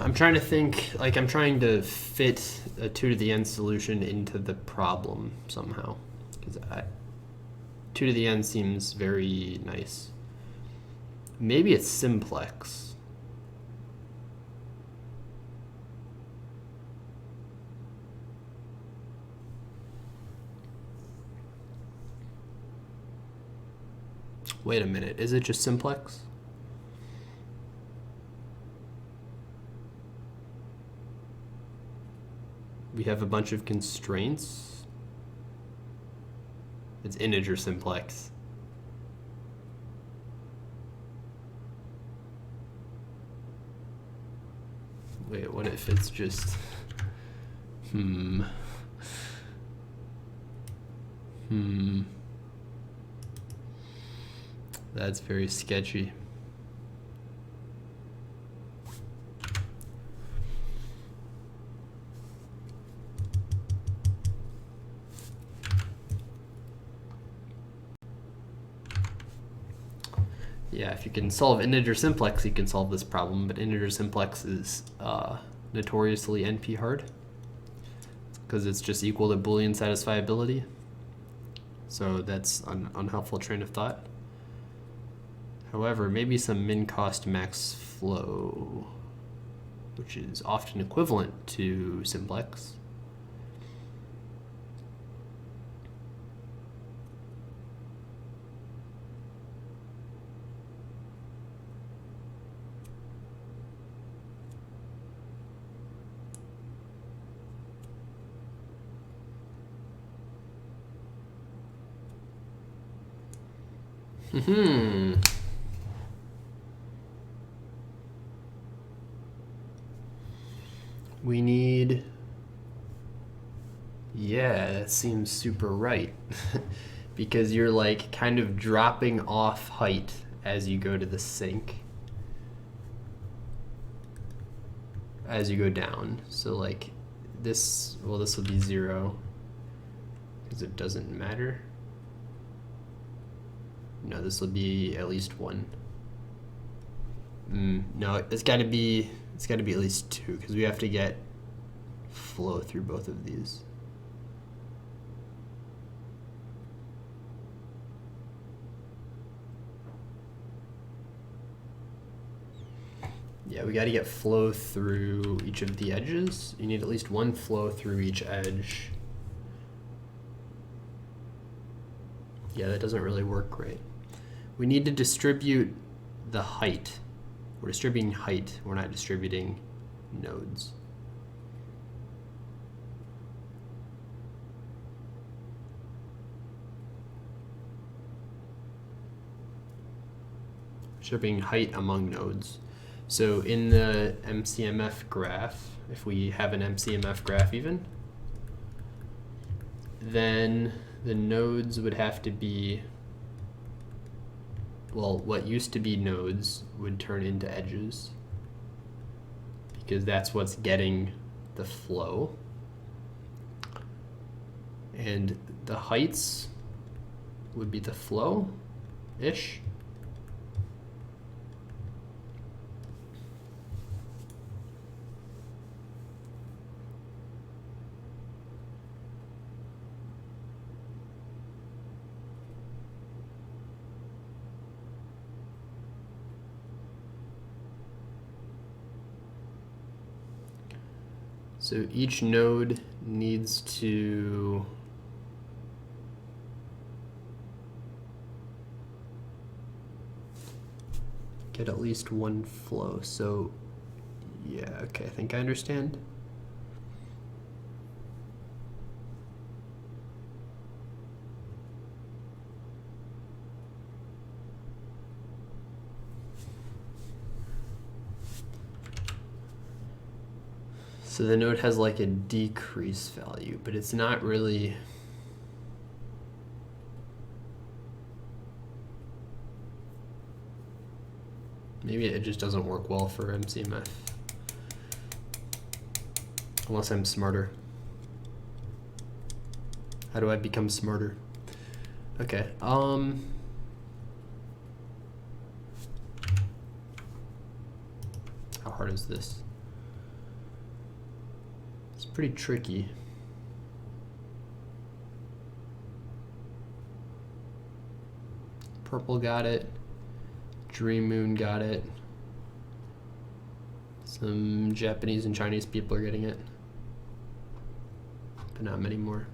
I'm trying to think, like I'm trying to fit a 2 to the n solution into the problem somehow. Because 2 to the n seems very nice. Maybe it's simplex. Wait a minute, is it just simplex? We have a bunch of constraints. It's integer simplex. Wait, what if it's just, That's very sketchy. Yeah, if you can solve integer simplex, you can solve this problem, but integer simplex is notoriously NP hard because it's just equal to Boolean satisfiability. So that's an unhelpful train of thought. However, maybe some min cost max flow, which is often equivalent to simplex. We need, yeah, that seems super right. Because you're like kind of dropping off height as you go to the sink, as you go down. So like this, well, this will be 0 because it doesn't matter. No, this will be at least 1. No, it's got to be at least 2 because we have to get flow through both of these. Yeah, we got to get flow through each of the edges. You need at least 1 flow through each edge. Yeah, that doesn't really work great. We need to distribute the height. We're distributing height, we're not distributing nodes. Distributing height among nodes. So in the MCMF graph, if we have an MCMF graph even, then the nodes would have to be, well, what used to be nodes would turn into edges because that's what's getting the flow. And the heights would be the flow-ish. So each node needs to get at least 1 flow. So yeah, okay, I think I understand. So the node has like a decrease value, but it's not really. Maybe it just doesn't work well for MCMF. Unless I'm smarter. How do I become smarter? Okay, how hard is this? It's pretty tricky. Purple got it. Dream Moon got it. Some Japanese and Chinese people are getting it. But not many more.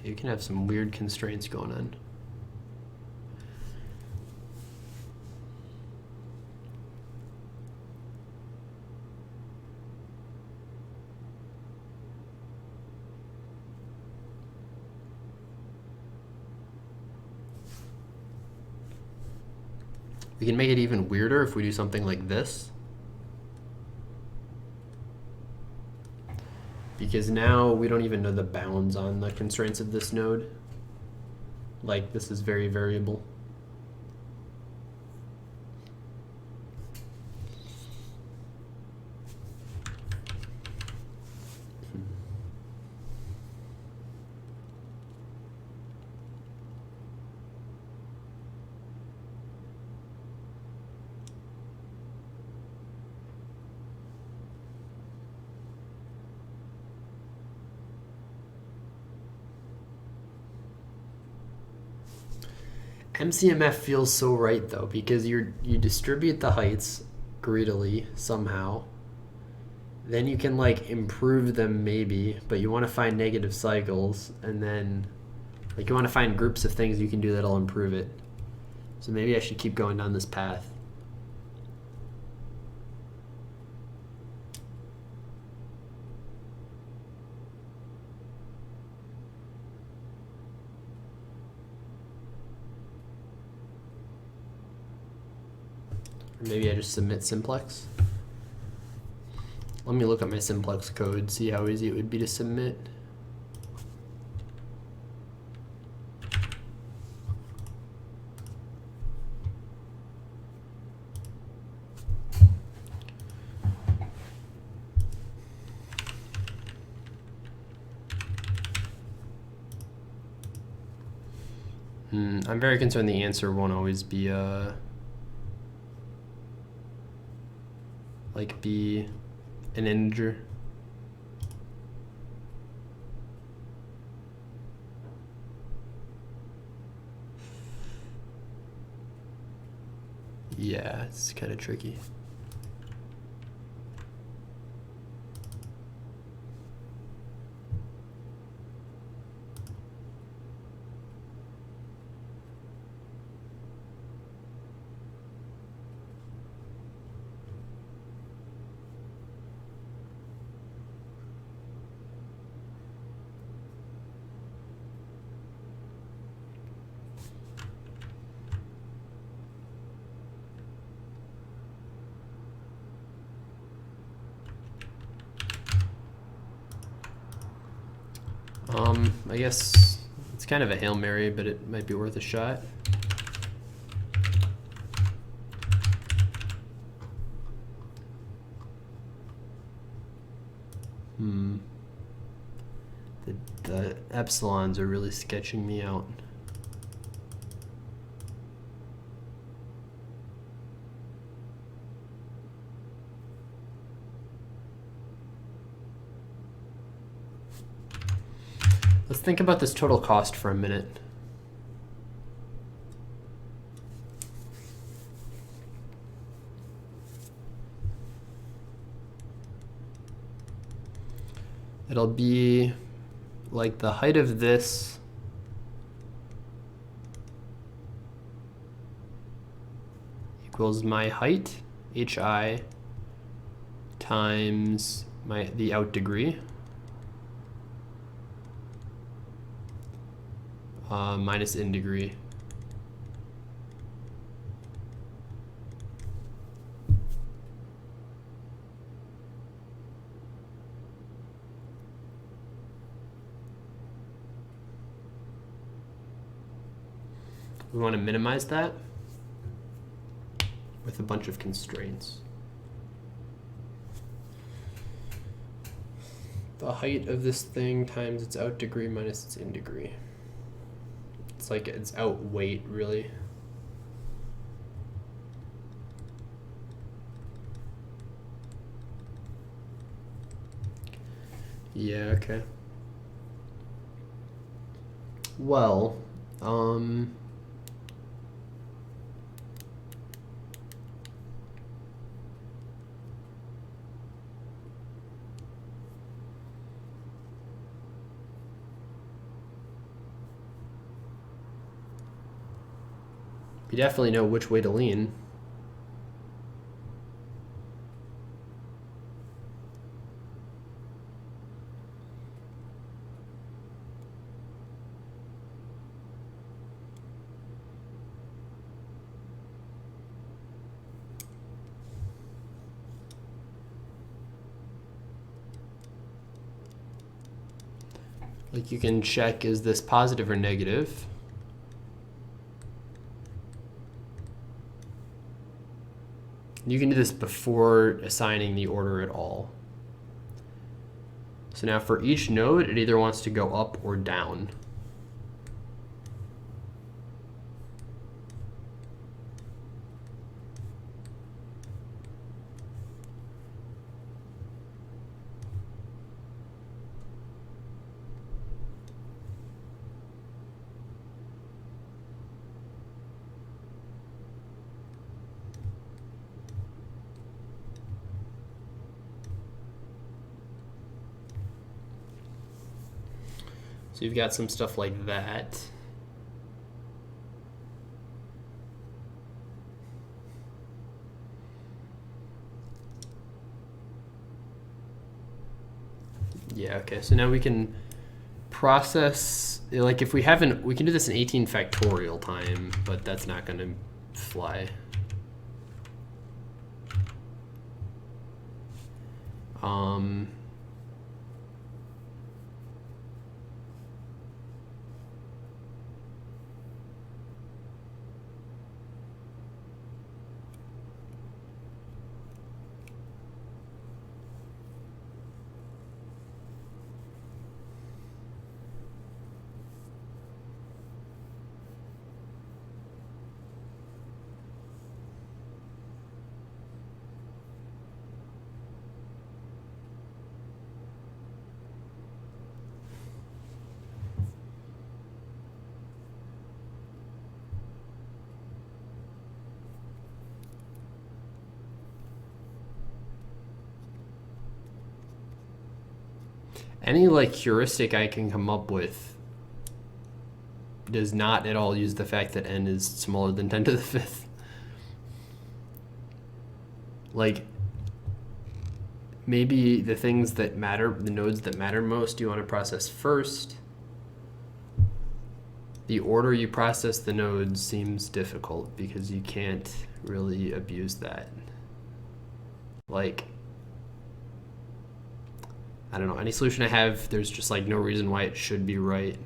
You can have some weird constraints going on. We can make it even weirder if we do something like this. Because now we don't even know the bounds on the constraints of this node. Like, this is very variable. MCMF feels so right though, because you distribute the heights greedily somehow. Then you can like improve them maybe, but you want to find negative cycles, and then like you want to find groups of things you can do that'll improve it. So maybe I should keep going down this path. Or maybe I just submit simplex. Let me look at my simplex code, see how easy it would be to submit. I'm very concerned the answer won't always be be an integer. Yeah, it's kind of tricky. I guess it's kind of a Hail Mary, but it might be worth a shot. The epsilons are really sketching me out. Let's think about this total cost for a minute. It'll be like the height of this equals my height, hi, times the out degree, minus in degree. We want to minimize that with a bunch of constraints. The height of this thing times its out degree minus its in degree. It's like its out weight, really. Yeah, okay. Well, you definitely know which way to lean. Like you can check, is this positive or negative? You can do this before assigning the order at all. So now for each node, it either wants to go up or down. So you've got some stuff like that. Yeah, okay, so now we can process, like if we haven't, we can do this in 18 factorial time, but that's not gonna fly. Um, any like heuristic I can come up with does not at all use the fact that n is smaller than 10 to the fifth. Like, maybe the things that matter, the nodes that matter most, you want to process first. The order you process the nodes seems difficult because you can't really abuse that. Like, I don't know, any solution I have, there's just like no reason why it should be right.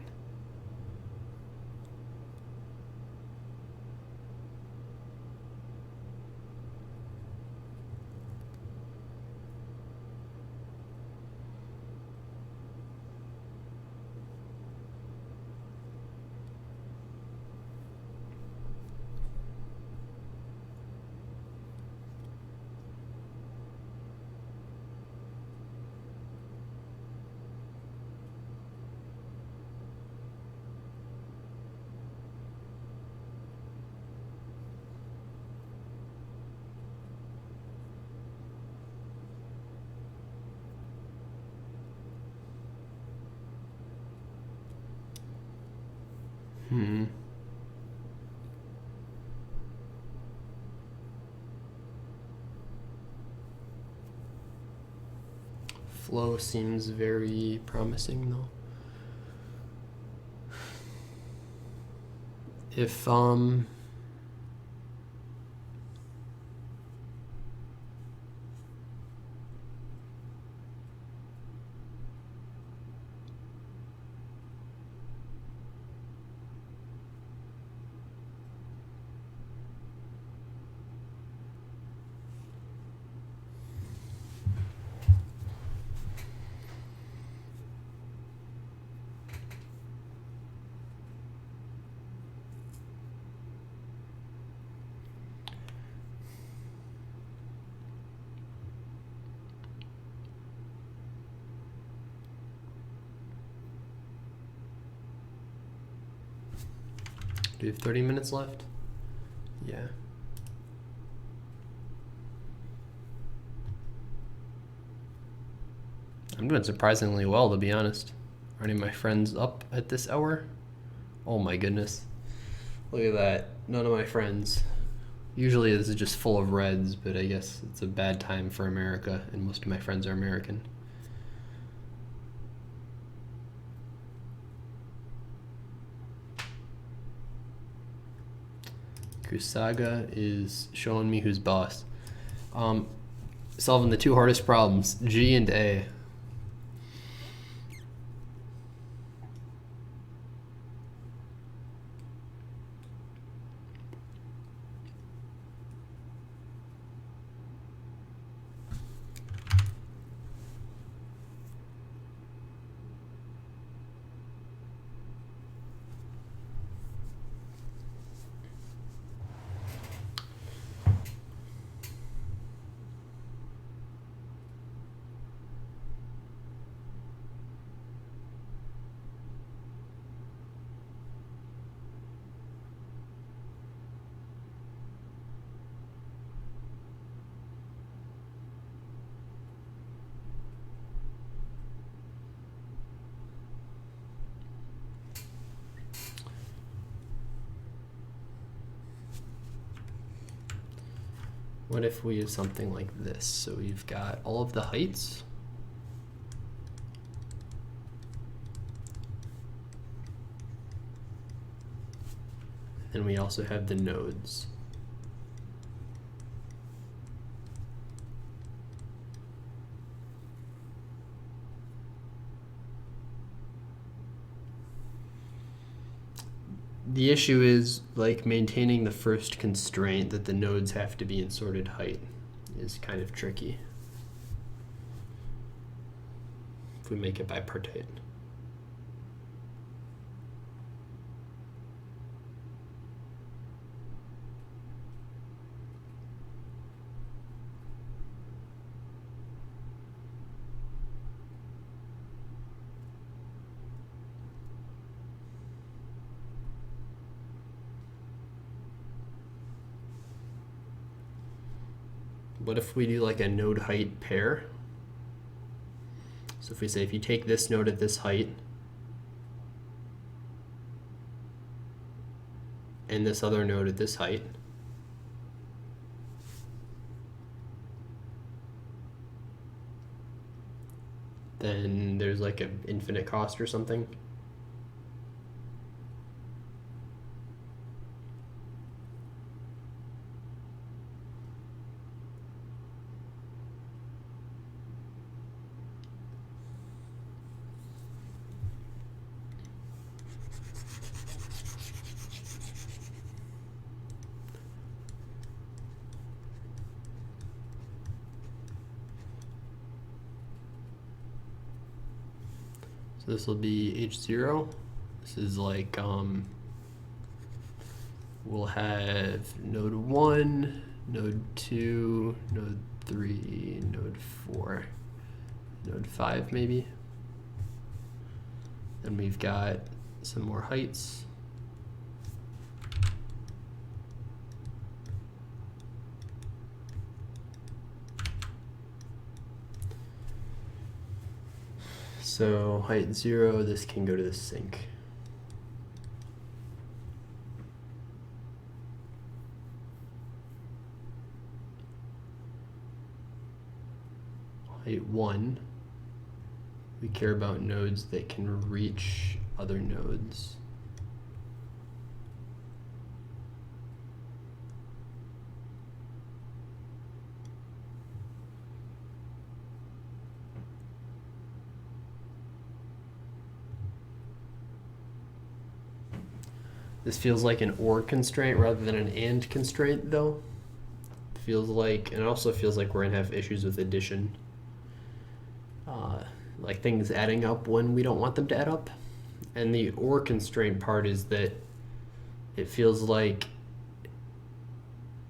Flow seems very promising though. If do we have 30 minutes left? Yeah. I'm doing surprisingly well, to be honest. Are any of my friends up at this hour? Oh my goodness. Look at that. None of my friends. Usually this is just full of reds, but I guess it's a bad time for America, and most of my friends are American. Kusaga is showing me who's boss. Solving the two hardest problems, G and A. What if we use something like this? So we've got all of the heights. And we also have the nodes. The issue is like maintaining the first constraint that the nodes have to be in sorted height is kind of tricky if we make it bipartite. What if we do like a node height pair? So if we say if you take this node at this height and this other node at this height, then there's like an infinite cost or something. So this will be H0. This is like, we'll have node 1, node 2, node 3, node 4, node 5 maybe. Then we've got some more heights. So height 0, this can go to the sink. Height 1, we care about nodes that can reach other nodes. This feels like an OR constraint rather than an AND constraint, though. It feels like, and it also feels like we're gonna have issues with addition. Like things adding up when we don't want them to add up. And the OR constraint part is that it feels like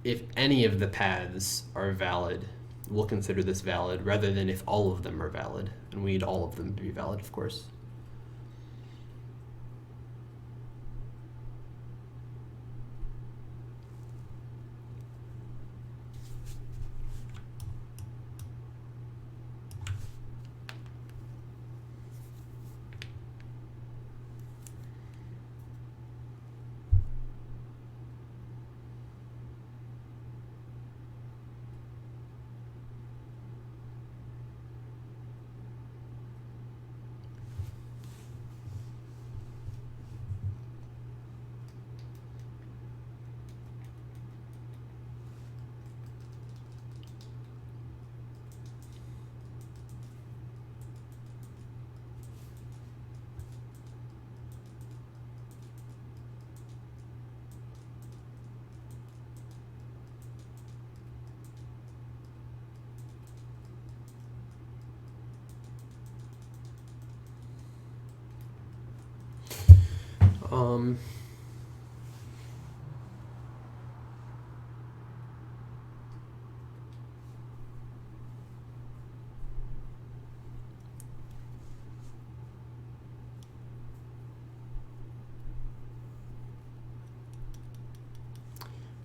if any of the paths are valid, we'll consider this valid, rather than if all of them are valid. And we need all of them to be valid, of course.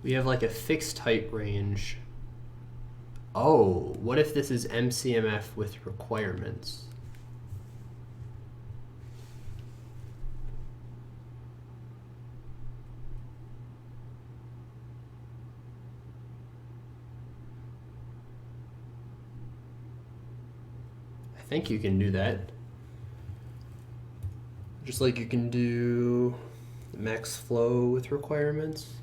We have like a fixed height range. Oh, what if this is MCMF with requirements? I think you can do that. Just like you can do max flow with requirements.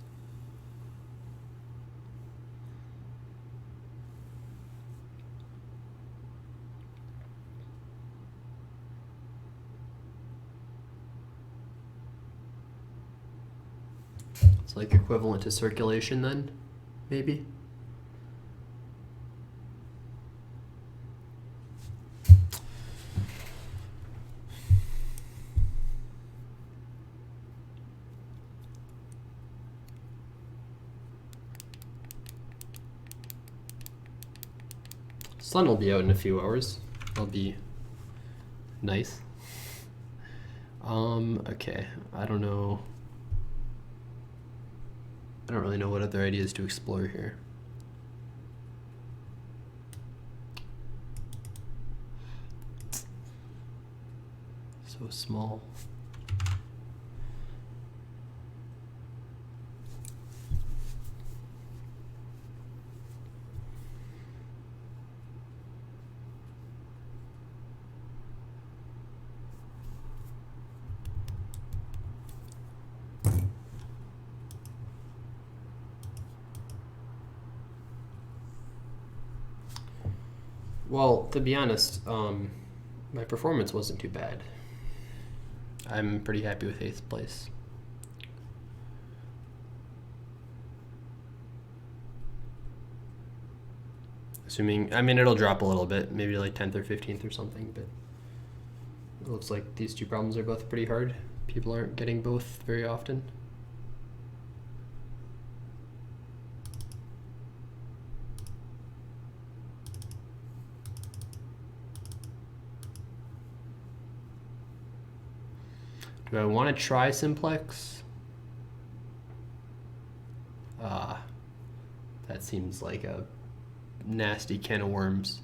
It's like equivalent to circulation then, maybe? Sun will be out in a few hours. That'll be nice. Okay, I don't know. I don't really know what other ideas to explore here. So small. Well, to be honest, my performance wasn't too bad. I'm pretty happy with 8th place. Assuming, I mean, it'll drop a little bit, maybe like 10th or 15th or something, but it looks like these two problems are both pretty hard. People aren't getting both very often. Do I want to try simplex? That seems like a nasty can of worms.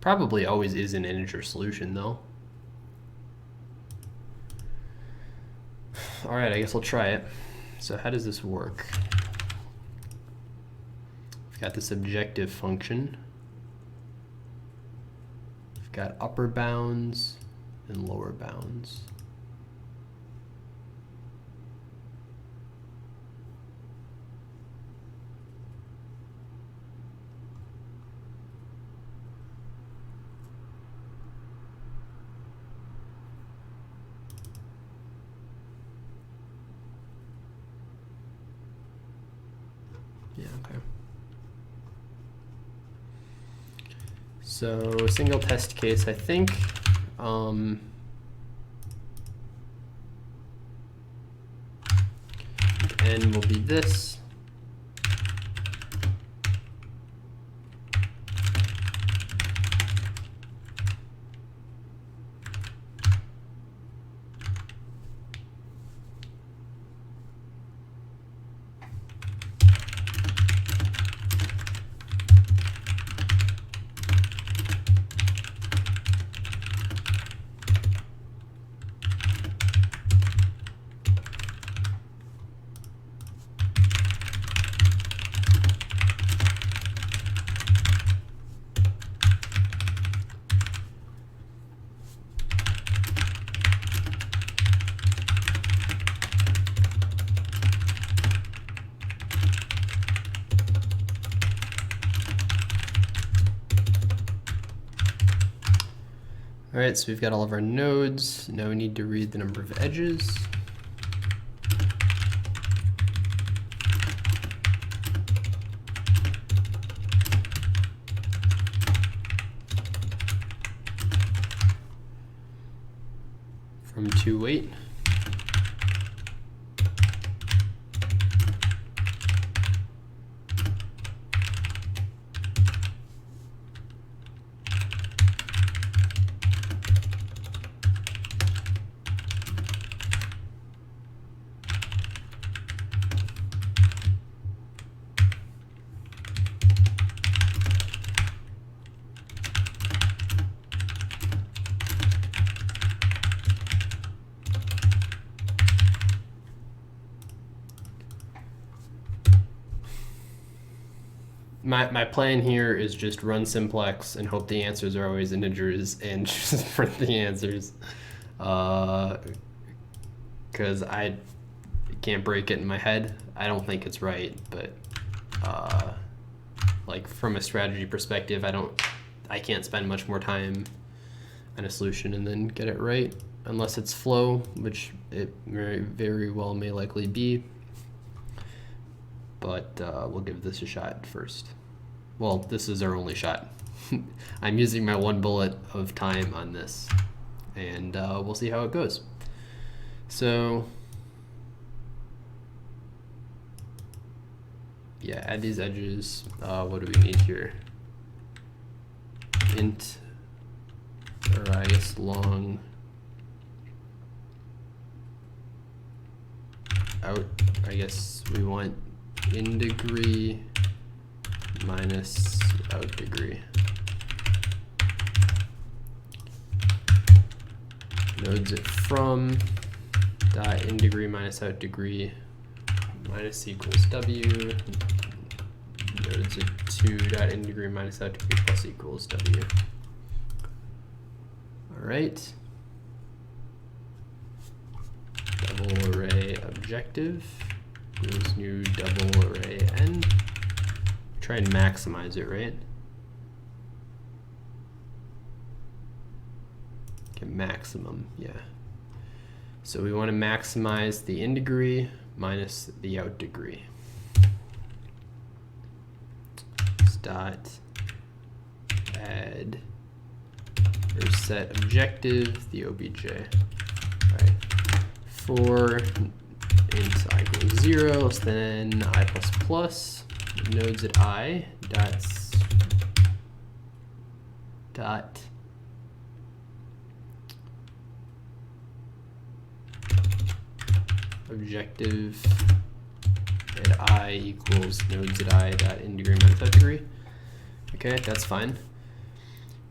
Probably always is an integer solution though. All right, I guess I'll try it. So how does this work? We've got this objective function. We've got upper bounds and lower bounds. Yeah, okay. So a single test case, I think. N will be this. All right, so we've got all of our nodes. Now we need to read the number of edges. From 2, 8. My plan here is just run simplex and hope the answers are always integers and just print the answers. Because I can't break it in my head. I don't think it's right, but like from a strategy perspective, I don't I can't spend much more time on a solution and then get it right, unless it's flow, which it very, very well may likely be. But we'll give this a shot first. Well, this is our only shot. I'm using my 1 bullet of time on this, and we'll see how it goes. So yeah, add these edges. What do we need here? Int, or I guess long out. I guess we want in degree minus out degree. Nodes it from dot in degree minus out degree minus equals W. Nodes it to dot in degree minus out degree plus equals W. All right. Double array objective equals new double array n. Try and maximize it, right? Okay, maximum, yeah. So we want to maximize the in degree minus the out degree. Dot add or set objective the obj. All right. For int I equals 0, so then I plus plus nodes at I dot objective at I equals nodes at I dot in degree minus out degree. Okay, that's fine.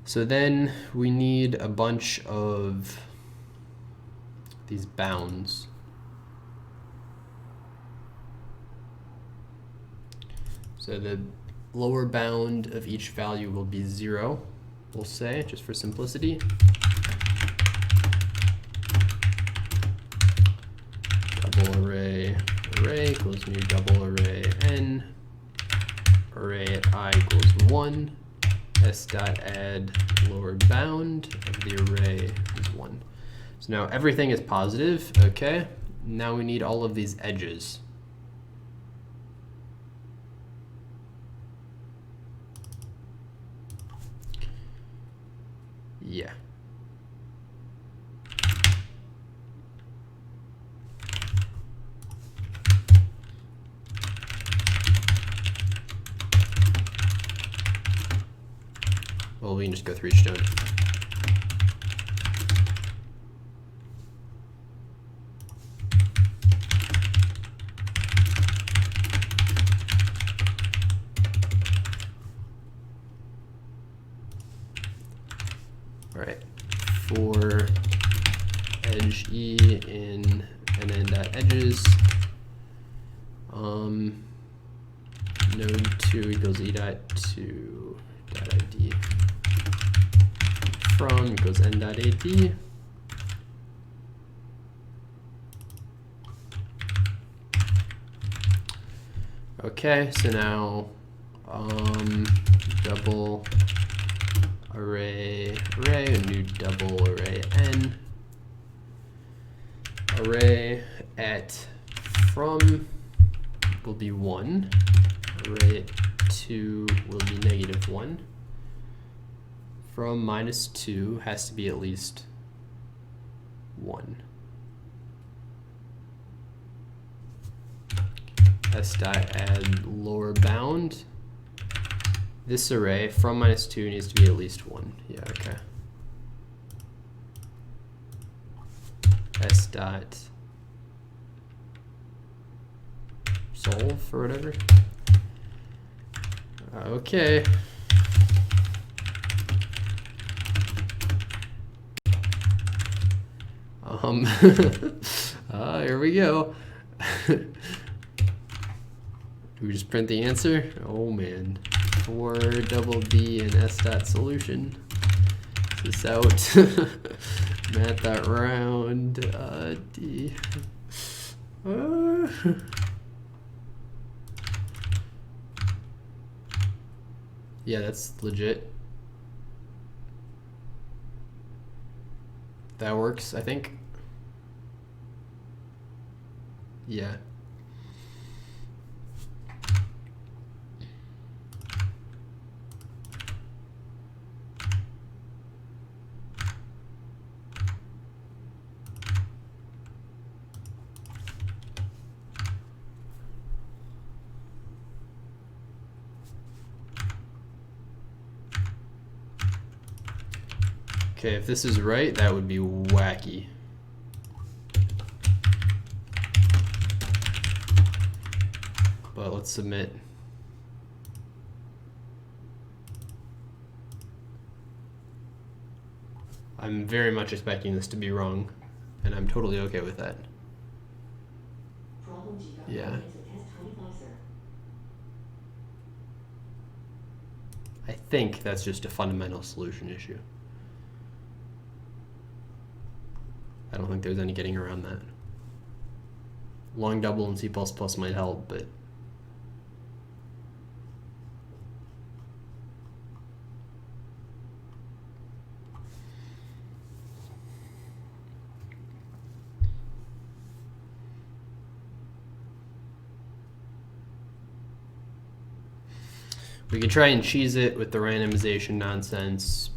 So then we need a bunch of these bounds. So the lower bound of each value will be 0, we'll say, just for simplicity. Double array equals new double array n. Array at I equals 1. S dot add lower bound of the array is 1. So now everything is positive, okay? Now we need all of these edges. Yeah. Well, we can just go through each node. All right, for edge E in nn.edges, node 2 equals E dot 2 dot ID. From equals n.ad. Okay, so now double array, a new double array n. Array at from will be 1. Array at 2 will be -1. From -2 has to be at least 1. S dot add lower bound. This array from -2 needs to be at least 1. Yeah, okay. S dot solve or whatever. Okay. Here we go. Do we just print the answer? Oh man. For double B and S dot solution. This out. Math that round. D. Yeah, that's legit. That works, I think. Yeah. Okay, if this is right, that would be wacky. But let's submit. I'm very much expecting this to be wrong, and I'm totally okay with that. Yeah. I think that's just a fundamental solution issue. I don't think there's any getting around that. Long double in C++ might help, but we could try and cheese it with the randomization nonsense.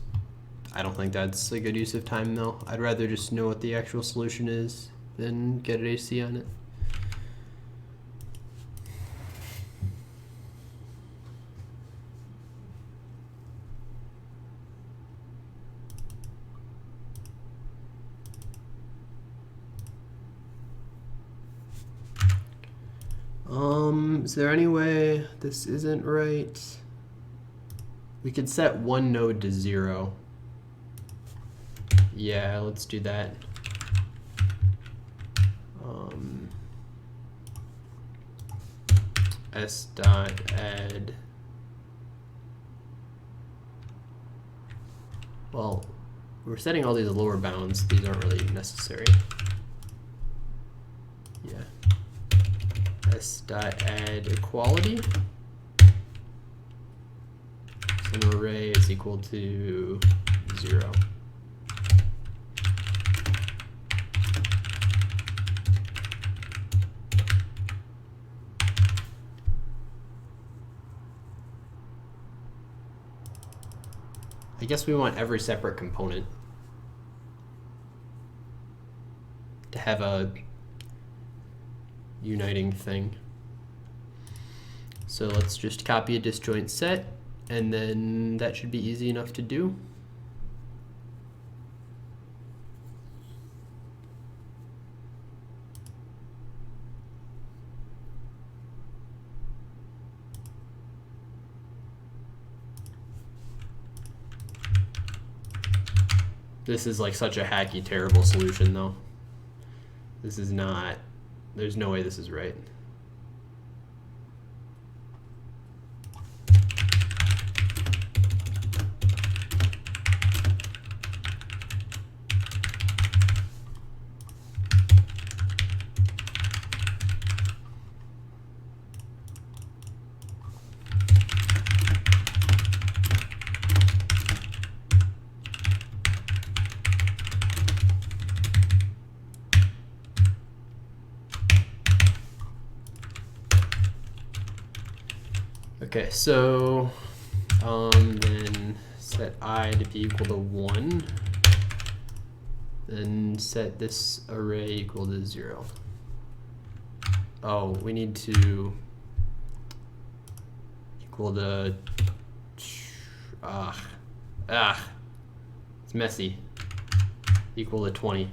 I don't think that's a good use of time, though. I'd rather just know what the actual solution is than get an AC on it. Is there any way this isn't right? We could set one node to 0. Yeah, let's do that. S dot add. Well, we're setting all these lower bounds. These aren't really necessary. Yeah. S dot add equality. So an array is equal to 0. I guess we want every separate component to have a uniting thing. So let's just copy a disjoint set, and then that should be easy enough to do. This is like such a hacky, terrible solution, though. This is not, there's no way this is right. Okay, so then set I to be equal to 1, then set this array equal to 0. Oh, we need to equal to, it's messy, equal to 20.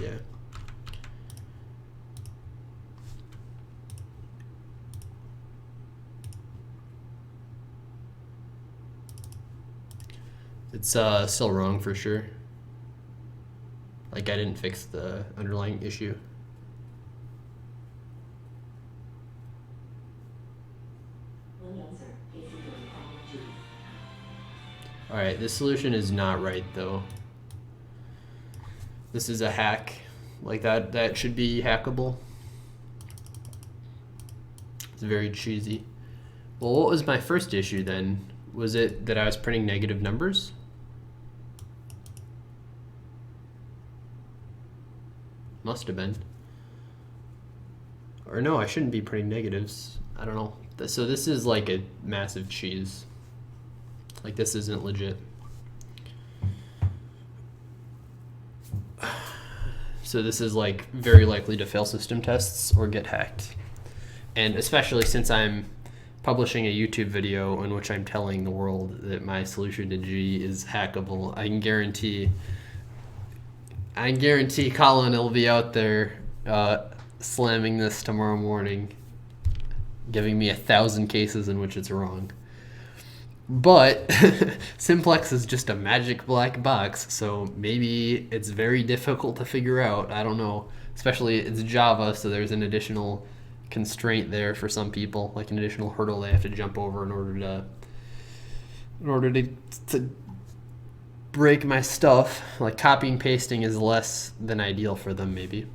Yeah. It's still wrong for sure. Like I didn't fix the underlying issue. All right, this solution is not right though. This is a hack. Like that should be hackable. It's very cheesy. Well, what was my first issue then? Was it that I was printing negative numbers? Must have been. Or no, I shouldn't be printing negatives. I don't know. So this is like a massive cheese. Like this isn't legit. So this is like very likely to fail system tests or get hacked. And especially since I'm publishing a YouTube video in which I'm telling the world that my solution to G is hackable, I guarantee Colin will be out there slamming this tomorrow morning, giving me 1,000 cases in which it's wrong. But Simplex is just a magic black box, so maybe it's very difficult to figure out. I don't know. Especially it's Java, so there's an additional constraint there for some people, like an additional hurdle they have to jump over in order to break my stuff. Like copying pasting is less than ideal for them, maybe.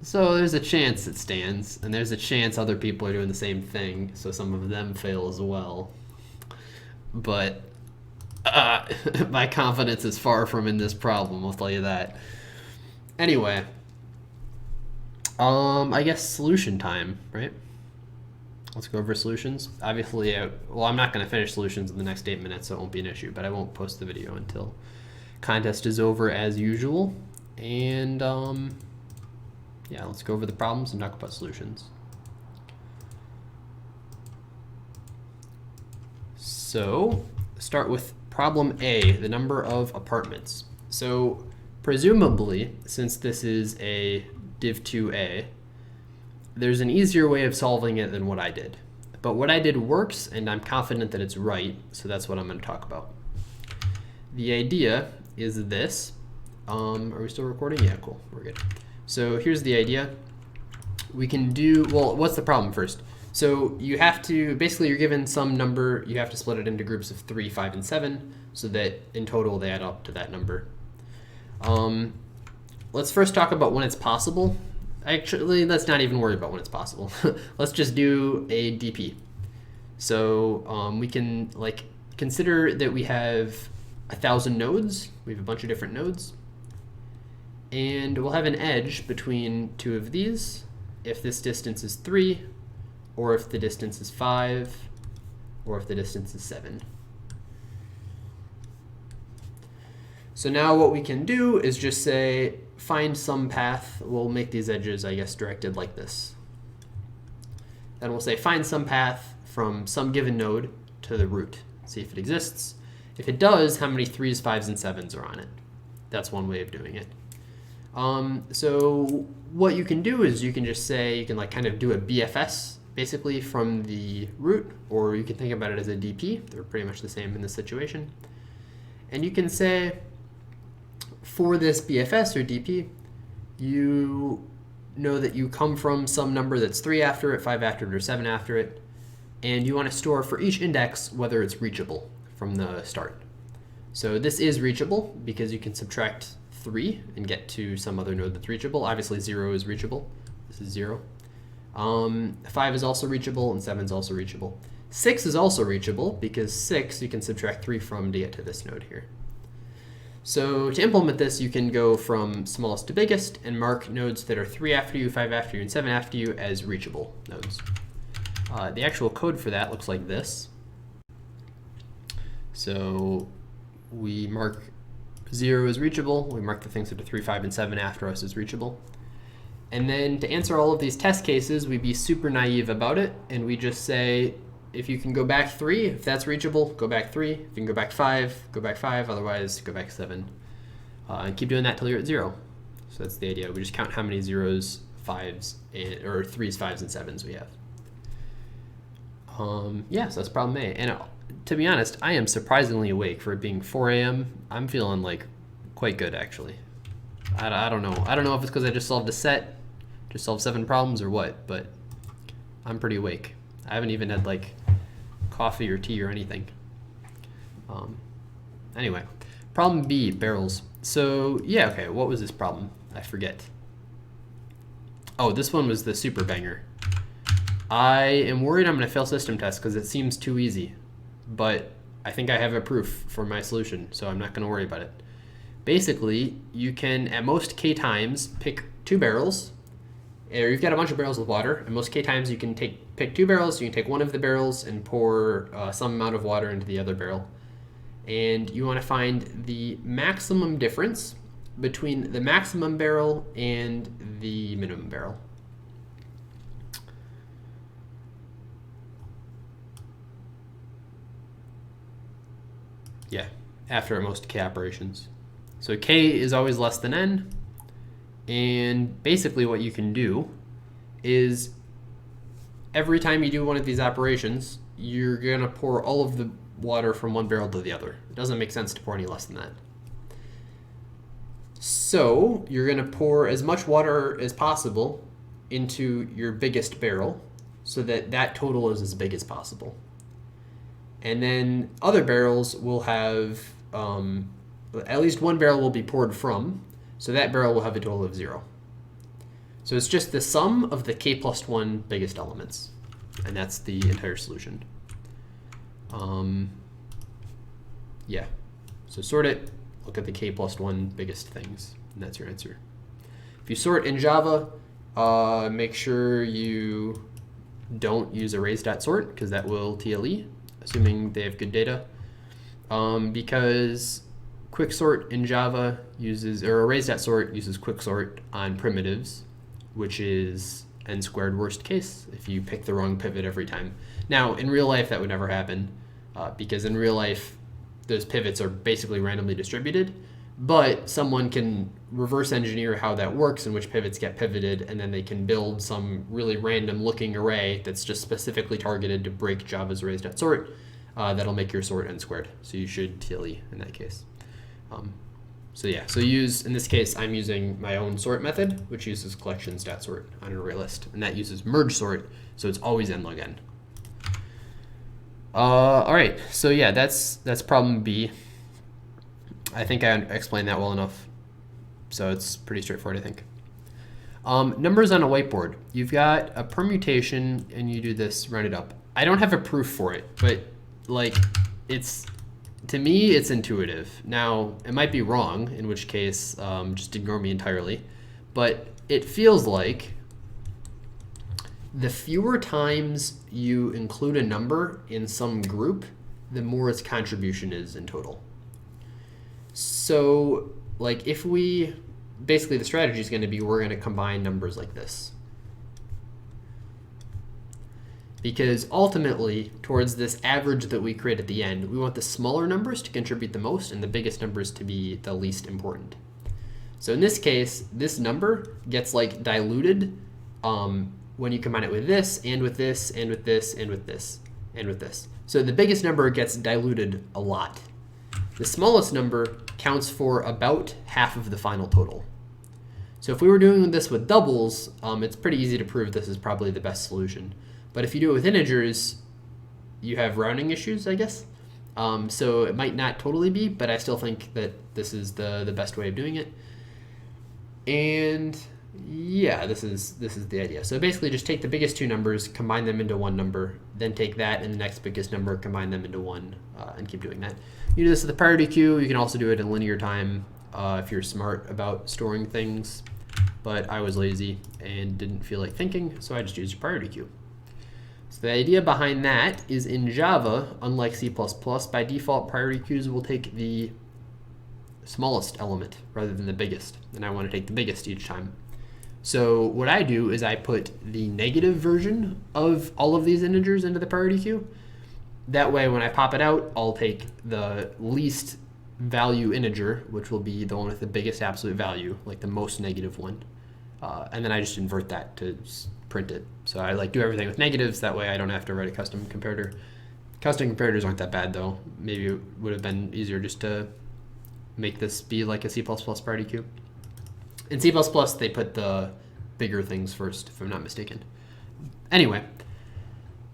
So there's a chance it stands, and there's a chance other people are doing the same thing, so some of them fail as well. But my confidence is far from in this problem, I'll tell you that. Anyway, I guess solution time, right? Let's go over solutions. Obviously, well, I'm not going to finish solutions in the next 8 minutes, so it won't be an issue, but I won't post the video until contest is over as usual. And yeah, let's go over the problems and talk about solutions. So start with problem A, the number of apartments. So presumably, since this is a div 2a, there's an easier way of solving it than what I did. But what I did works, and I'm confident that it's right, so that's what I'm going to talk about. The idea is this. Are we still recording? Yeah, cool. We're good. So here's the idea. We can do, well, what's the problem first? So you have to, basically you're given some number, you have to split it into groups of 3, 5, and 7, so that in total they add up to that number. Let's first talk about when it's possible. Actually, let's not even worry about when it's possible. Let's just do a DP. So we can like consider that we have 1,000 nodes. We have a bunch of different nodes. And we'll have an edge between two of these if this distance is 3, or if the distance is 5, or if the distance is 7. So now what we can do is just say, find some path. We'll make these edges, I guess, directed like this. Then we'll say, find some path from some given node to the root. See if it exists. If it does, how many 3s, 5s, and 7s are on it? That's one way of doing it. So what you can do is you can just say, you can like kind of do a BFS basically from the root, or you can think about it as a DP. They're pretty much the same in this situation. And you can say, for this BFS or DP, you know that you come from some number that's 3 after it, 5 after it, or 7 after it, and you want to store for each index whether it's reachable from the start. So this is reachable because you can subtract 3 and get to some other node that's reachable. Obviously 0 is reachable. This is 0. 5 is also reachable, and 7 is also reachable. 6 is also reachable because 6 you can subtract 3 from to get to this node here. So to implement this, you can go from smallest to biggest and mark nodes that are 3 after you, 5 after you, and 7 after you as reachable nodes. The actual code for that looks like this. So we mark 0 as reachable. We mark the things that are 3, 5, and 7 after us as reachable. And then to answer all of these test cases, we'd be super naive about it, and we just say, if you can go back 3, if that's reachable, go back 3. If you can go back 5, go back 5. Otherwise, go back 7. And keep doing that till you're at 0. So that's the idea. We just count how many 0s, 5s, or 3s, 5s, and 7s we have. Yeah, so that's problem A. And to be honest, I am surprisingly awake for it being 4 a.m. I'm feeling like quite good, actually. I don't know. I don't know if it's because I just solved a set, just solved 7 problems or what, but I'm pretty awake. I haven't even had like coffee or tea or anything. Anyway, problem B, barrels. So yeah, okay, what was this problem? I forget. Oh, this one was the super banger. I am worried I'm going to fail system test because it seems too easy, but I think I have a proof for my solution, so I'm not going to worry about it. Basically, you can, at most k times, pick 2 barrels, or you've got a bunch of barrels with water. At most k times, you can pick 2 barrels, you can take one of the barrels and pour some amount of water into the other barrel. And you want to find the maximum difference between the maximum barrel and the minimum barrel. Yeah, after at most k operations. So k is always less than n, and basically what you can do is every time you do one of these operations, you're going to pour all of the water from one barrel to the other. It doesn't make sense to pour any less than that. So you're going to pour as much water as possible into your biggest barrel so that that total is as big as possible. And then other barrels will have, at least one barrel will be poured from, so that barrel will have a total of 0. So it's just the sum of the k plus 1 biggest elements, and that's the entire solution. Yeah, so sort it, look at the k plus 1 biggest things, and that's your answer. If you sort in Java, make sure you don't use arrays.sort, because that will TLE. Assuming they have good data, because quicksort in Java uses, or arrays.sort uses quicksort on primitives, which is n squared worst case if you pick the wrong pivot every time. Now, in real life, that would never happen, because in real life, those pivots are basically randomly distributed, but someone can reverse engineer how that works and which pivots get pivoted, and then they can build some really random looking array that's just specifically targeted to break Java's arrays.sort. That'll make your sort n squared. So you should TLE in that case. So yeah, so use, in this case, I'm using my own sort method, which uses collections.sort on an array list, and that uses merge sort, so it's always n log n. All right, so yeah, that's problem B. I think I explained that well enough. So it's pretty straightforward, I think. Numbers on a whiteboard. You've got a permutation and you do this, round it up. I don't have a proof for it, but like to me, it's intuitive. Now, it might be wrong, in which case, just ignore me entirely. But it feels like the fewer times you include a number in some group, the more its contribution is in total. So, like, if we, basically the strategy is going to be we're going to combine numbers like this. Because ultimately, towards this average that we create at the end, we want the smaller numbers to contribute the most and the biggest numbers to be the least important. So in this case, this number gets like diluted when you combine it with this, and with this, and with this, and with this, and with this. So the biggest number gets diluted a lot. The smallest number counts for about half of the final total. So if we were doing this with doubles, it's pretty easy to prove this is probably the best solution. But if you do it with integers, you have rounding issues, I guess. So it might not totally be, but I still think that this is the best way of doing it. And yeah, this is the idea. So basically just take the biggest two numbers, combine them into one number, then take that and the next biggest number, combine them into one, and keep doing that. You do this with the priority queue. You can also do it in linear time if you're smart about storing things. But I was lazy and didn't feel like thinking, so I just used a priority queue. So the idea behind that is in Java, unlike C++, by default priority queues will take the smallest element rather than the biggest, and I want to take the biggest each time. So what I do is I put the negative version of all of these integers into the priority queue. That way when I pop it out, I'll take the least value integer, which will be the one with the biggest absolute value, like the most negative one, and then I just invert that to print it. So I like do everything with negatives, that way I don't have to write a custom comparator. Custom comparators aren't that bad though. Maybe it would have been easier just to make this be like a C++ priority queue. In C++, they put the bigger things first, if I'm not mistaken. Anyway,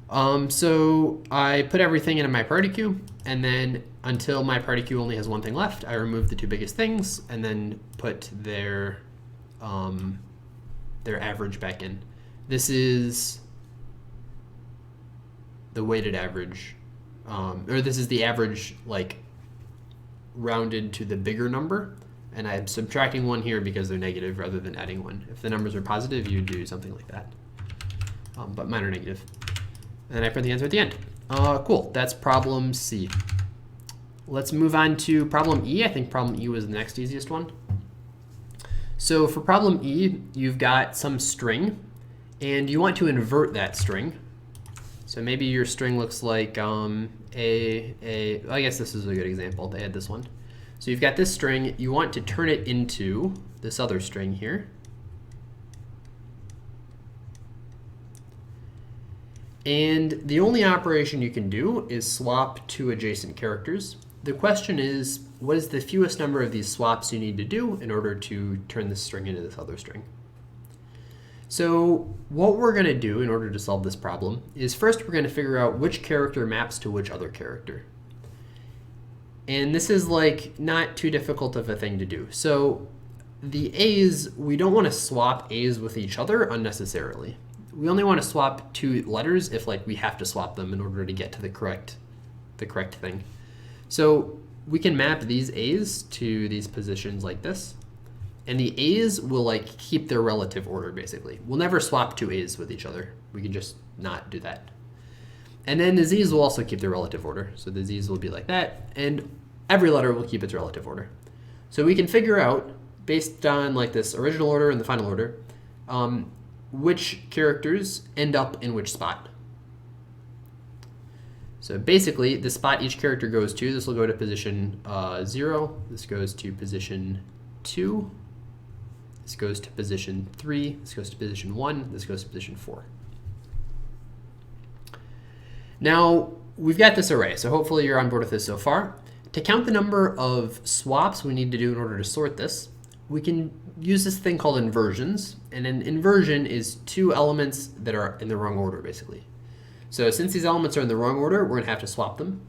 So I put everything into my priority queue, and then until my priority queue only has one thing left, I remove the two biggest things and then put their average back in. This is the weighted average, or this is the average like rounded to the bigger number, and I'm subtracting one here because they're negative rather than adding one. If the numbers are positive, you'd do something like that, but mine are negative. And then I print the answer at the end. Cool, that's problem C. Let's move on to problem E. I think problem E was the next easiest one. So for problem E, you've got some string, and you want to invert that string. So maybe your string looks like I guess this is a good example. They had this one. So you've got this string. You want to turn it into this other string here. And the only operation you can do is swap two adjacent characters. The question is, what is the fewest number of these swaps you need to do in order to turn this string into this other string? So what we're going to do in order to solve this problem is first we're going to figure out which character maps to which other character. And this is like not too difficult of a thing to do. So the A's, we don't want to swap A's with each other unnecessarily. We only want to swap two letters if like we have to swap them in order to get to the correct thing. So we can map these A's to these positions like this. And the A's will like keep their relative order basically. We'll never swap two A's with each other. We can just not do that. And then the Z's will also keep their relative order. So the Z's will be like that, and every letter will keep its relative order. So we can figure out, based on like this original order and the final order, which characters end up in which spot. So basically, the spot each character goes to, this will go to position 0, this goes to position 2, this goes to position 3, this goes to position 1, this goes to position 4. Now, we've got this array, so hopefully you're on board with this so far. To count the number of swaps we need to do in order to sort this, we can use this thing called inversions, and an inversion is two elements that are in the wrong order, basically. So since these elements are in the wrong order, we're going to have to swap them,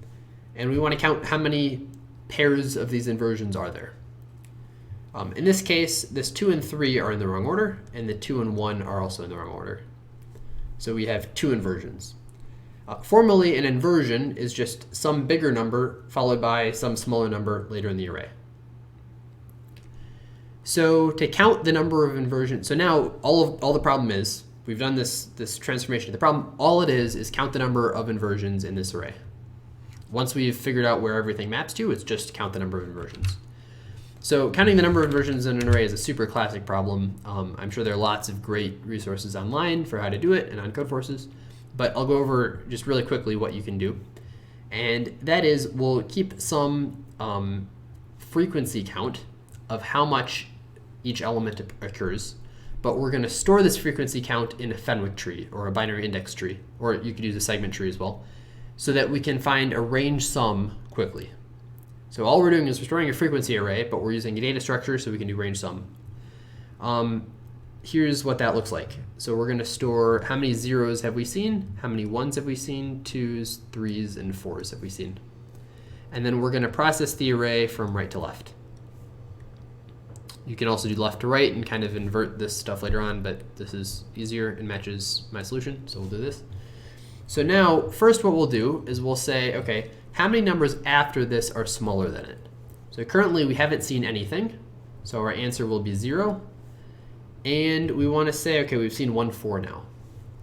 and we want to count how many pairs of these inversions are there. In this case, this 2 and 3 are in the wrong order, and the 2 and 1 are also in the wrong order. So we have two inversions. Formally, an inversion is just some bigger number followed by some smaller number later in the array. So to count the number of inversions, so now all the problem is, we've done this transformation. The problem, all it is count the number of inversions in this array. Once we've figured out where everything maps to, it's just count the number of inversions. So counting the number of inversions in an array is a super classic problem. I'm sure there are lots of great resources online for how to do it and on Codeforces, but I'll go over just really quickly what you can do. And that is, we'll keep some frequency count of how much each element occurs, but we're going to store this frequency count in a Fenwick tree or a binary index tree, or you could use a segment tree as well, so that we can find a range sum quickly. So all we're doing is we're storing a frequency array, but we're using a data structure so we can do range sum. Here's what that looks like. So we're going to store how many zeros have we seen, how many ones have we seen, 2s, 3s, and 4s have we seen. And then we're going to process the array from right to left. You can also do left to right and kind of invert this stuff later on, but this is easier and matches my solution, so we'll do this. So now, first what we'll do is we'll say, okay, how many numbers after this are smaller than it? So currently we haven't seen anything, so our answer will be 0. And we want to say, okay, we've seen 1, 4 now.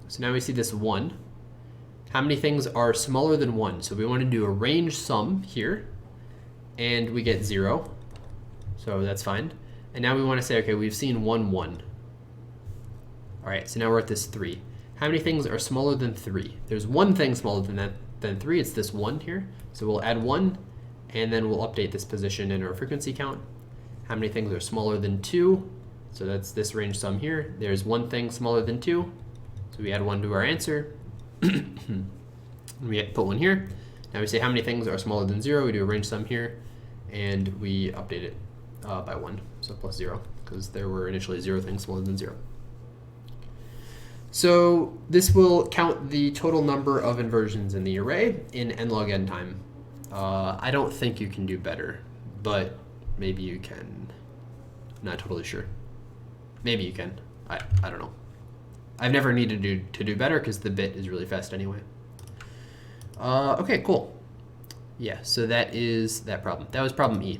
So now we see this 1. How many things are smaller than 1? So we want to do a range sum here, and we get 0. So that's fine. And now we want to say, okay, we've seen 1, 1. All right, so now we're at this 3. How many things are smaller than 3? There's one thing smaller than 3. It's this 1 here. So we'll add 1, and then we'll update this position in our frequency count. How many things are smaller than 2? So that's this range sum here. There's one thing smaller than 2. So we add 1 to our answer. We put 1 here. Now we say how many things are smaller than 0. We do a range sum here, and we update it by 1, so plus 0, because there were initially 0 things smaller than 0. So this will count the total number of inversions in the array in n log n time. I don't think you can do better, but maybe you can. Not totally sure. Maybe you can. I don't know. I've never needed to do better because the bit is really fast anyway. Okay, cool. Yeah, so that is that problem. That was problem E.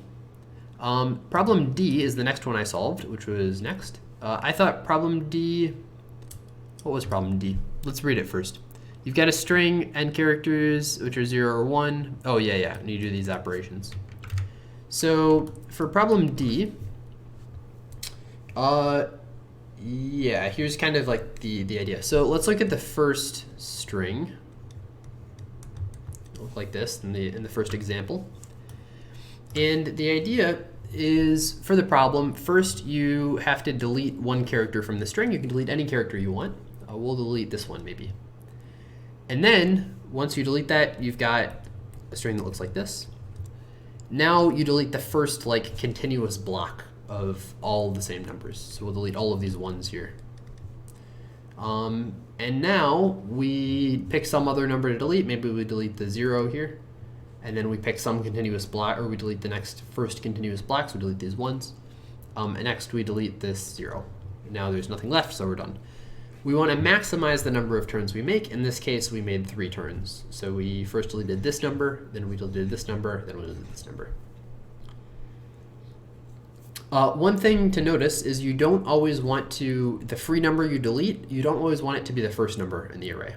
Problem D is the next one I solved, which was next. I thought problem D, what was problem D? Let's read it first. You've got a string, n characters, which are 0 or 1. Oh, yeah, and you do these operations. So for problem D, yeah, here's kind of like the idea. So let's look at the first string. It'll look like this in the first example. And the idea is, for the problem, first you have to delete one character from the string. You can delete any character you want. We'll delete this one maybe. And then once you delete that, you've got a string that looks like this. Now you delete the first like continuous block of all the same numbers. So we'll delete all of these ones here. And now we pick some other number to delete. Maybe we delete the 0 here. And then we pick some continuous block, or we delete the next first continuous block, so we delete these ones. And next we delete this 0. Now there's nothing left, so we're done. We want to maximize the number of turns we make. In this case, we made 3 turns. So we first deleted this number, then we deleted this number, then we deleted this number. One thing to notice is you don't always want to, the free number you delete, you don't always want it to be the first number in the array.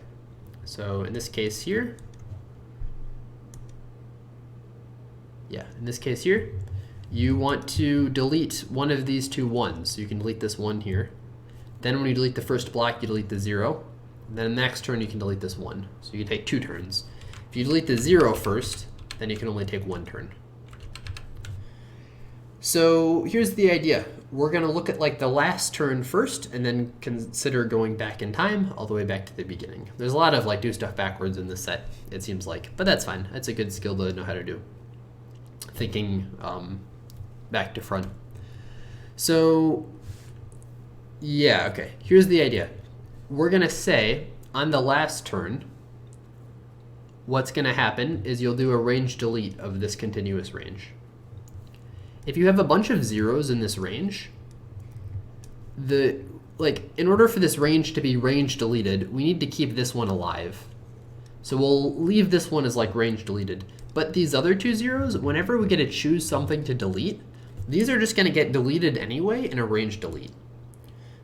So in this case here, you want to delete one of these 2 ones. So you can delete this 1 here. Then when you delete the first block, you delete the 0. And then the next turn, you can delete this 1. So you can take 2 turns. If you delete the 0 first, then you can only take 1 turn. So here's the idea. We're going to look at like the last turn first, and then consider going back in time all the way back to the beginning. There's a lot of like do stuff backwards in this set, it seems like. But that's fine. That's a good skill to know how to do. Thinking back to front. So yeah, okay. Here's the idea. We're going to say on the last turn, what's going to happen is you'll do a range delete of this continuous range. If you have a bunch of zeros in this range, in order for this range to be range deleted, we need to keep this one alive. So we'll leave this one as like range deleted. But these other 2 zeros, whenever we get to choose something to delete, these are just going to get deleted anyway in a range delete.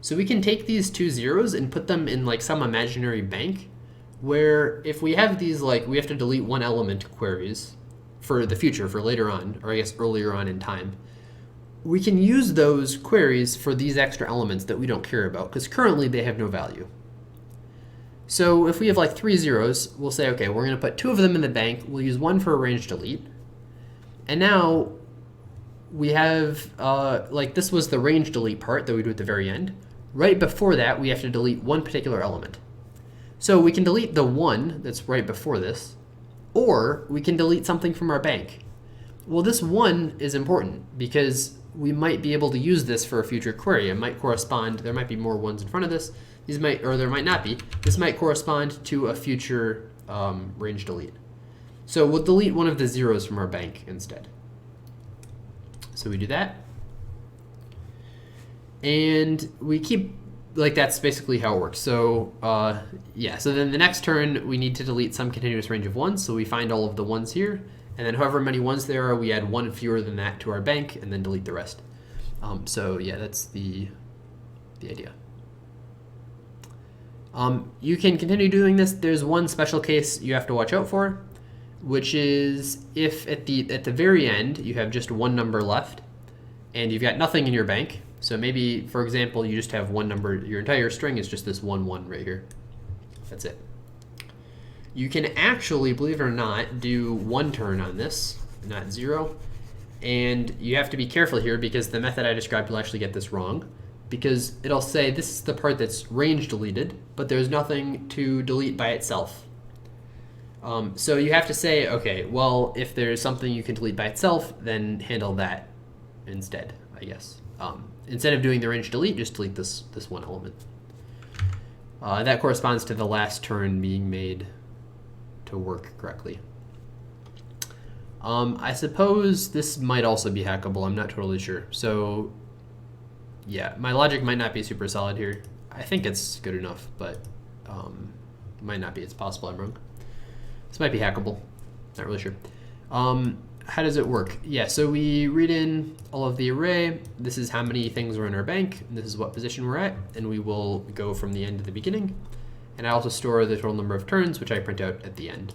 So we can take these 2 zeros and put them in like some imaginary bank, where if we have these like we have to delete one element queries for the future, for later on, or I guess earlier on in time, we can use those queries for these extra elements that we don't care about, because currently they have no value. So if we have like 3 zeros, we'll say, okay, we're going to put 2 of them in the bank. We'll use 1 for a range delete. And now we have, like this was the range delete part that we do at the very end. Right before that, we have to delete one particular element. So we can delete the 1 that's right before this, or we can delete something from our bank. Well, this 1 is important because we might be able to use this for a future query. It might correspond, there might be more 1s in front of this. These might, or there might not be. This might correspond to a future range delete. So we'll delete one of the zeros from our bank instead. So we do that. And we keep, like that's basically how it works. So yeah, so then the next turn we need to delete some continuous range of 1s. So we find all of the 1s here. And then however many 1s there are, we add 1 fewer than that to our bank and then delete the rest. So yeah, that's the idea. You can continue doing this. There's one special case you have to watch out for, which is if at the very end you have just 1 number left and you've got nothing in your bank. So maybe, for example, you just have 1 number, your entire string is just this 1, 1 right here. That's it. You can actually, believe it or not, do 1 turn on this, not 0. And you have to be careful here because the method I described will actually get this wrong. Because it'll say this is the part that's range deleted, but there's nothing to delete by itself. So you have to say, okay, well, if there's something you can delete by itself, then handle that instead, I guess. Instead of doing the range delete, just delete this 1 element. That corresponds to the last turn being made to work correctly. I suppose this might also be hackable. I'm not totally sure. So yeah, my logic might not be super solid here. I think it's good enough, but might not be. It's possible I'm wrong. This might be hackable. Not really sure. How does it work? Yeah, so we read in all of the array. This is how many things are in our bank. And this is what position we're at. And we will go from the end to the beginning. And I also store the total number of turns, which I print out at the end.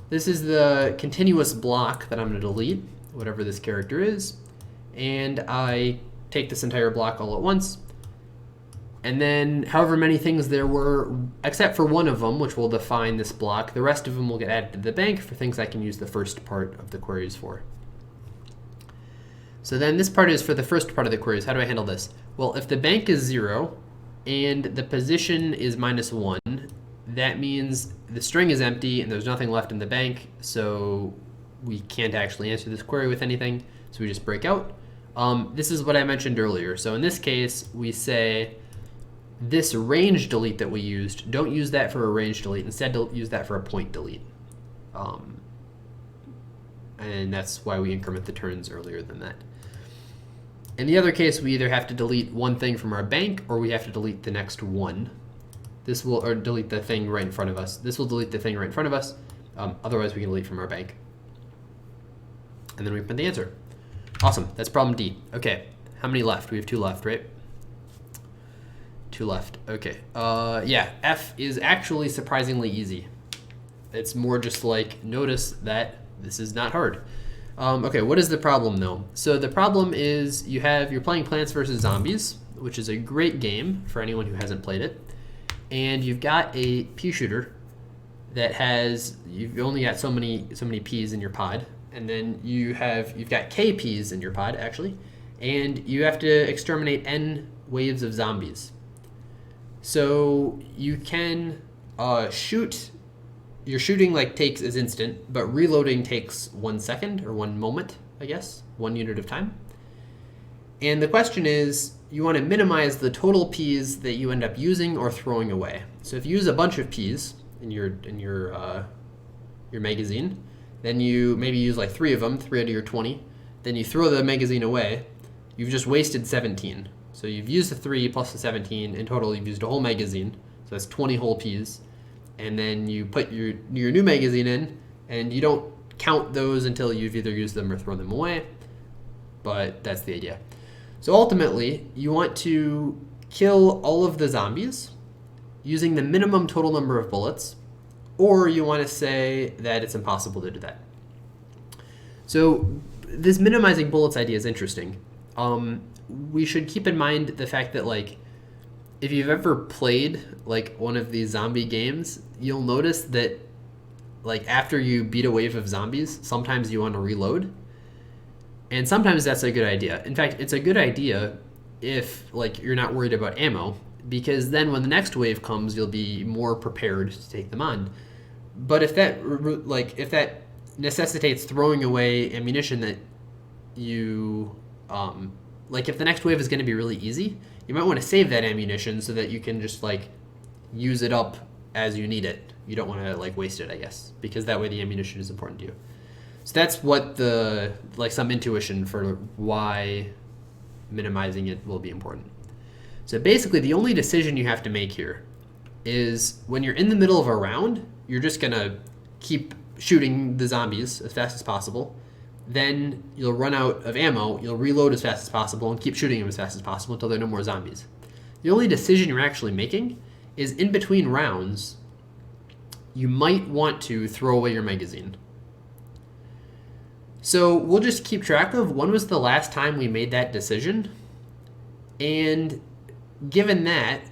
This is the continuous block that I'm going to delete, whatever this character is. And I take this entire block all at once. And then however many things there were, except for one of them, which will define this block, the rest of them will get added to the bank for things I can use the first part of the queries for. So then this part is for the first part of the queries. How do I handle this? Well, if the bank is 0 and the position is -1, that means the string is empty and there's nothing left in the bank, so we can't actually answer this query with anything, so we just break out. This is what I mentioned earlier. So in this case, we say, this range delete that we used, don't use that for a range delete. Instead, use that for a point delete. And that's why we increment the turns earlier than that. In the other case, we either have to delete one thing from our bank or we have to delete the next one. This will, or delete the thing right in front of us. This will delete the thing right in front of us. Otherwise, we can delete from our bank. And then we print the answer. Awesome, that's problem D. Okay, how many left? We have 2 left, right? 2 left, okay. Yeah, F is actually surprisingly easy. It's more just like, notice that this is not hard. Okay, what is the problem though? So the problem is you're playing Plants vs. Zombies, which is a great game for anyone who hasn't played it. And you've got a pea shooter that you've only got so many peas in your pod. And then you've got K peas in your pod actually. And you have to exterminate N waves of zombies. So you can shoot. Your shooting is instant, but reloading takes 1 second or 1 moment, I guess, 1 unit of time. And the question is, you want to minimize the total peas that you end up using or throwing away. So if you use a bunch of peas in your magazine, then you maybe use like 3 of them, 3 out of your 20. Then you throw the magazine away. You've just wasted 17. So you've used the 3 plus the 17. In total, you've used a whole magazine. So that's 20 whole peas. And then you put your new magazine in, and you don't count those until you've either used them or thrown them away. But that's the idea. So ultimately, you want to kill all of the zombies using the minimum total number of bullets, or you want to say that it's impossible to do that. So this minimizing bullets idea is interesting. We should keep in mind the fact that if you've ever played one of these zombie games, you'll notice that after you beat a wave of zombies, sometimes you want to reload. And sometimes that's a good idea. In fact, it's a good idea if you're not worried about ammo, because then when the next wave comes, you'll be more prepared to take them on. But if that necessitates throwing away ammunition that you if the next wave is going to be really easy, you might want to save that ammunition so that you can just use it up as you need it. You don't want to waste it, I guess, because that way the ammunition is important to you. So that's what some intuition for why minimizing it will be important. So basically the only decision you have to make here is when you're in the middle of a round, you're just gonna keep shooting the zombies as fast as possible. Then you'll run out of ammo, you'll reload as fast as possible and keep shooting them as fast as possible until there are no more zombies. The only decision you're actually making is in between rounds, you might want to throw away your magazine. So we'll just keep track of when was the last time we made that decision. And given that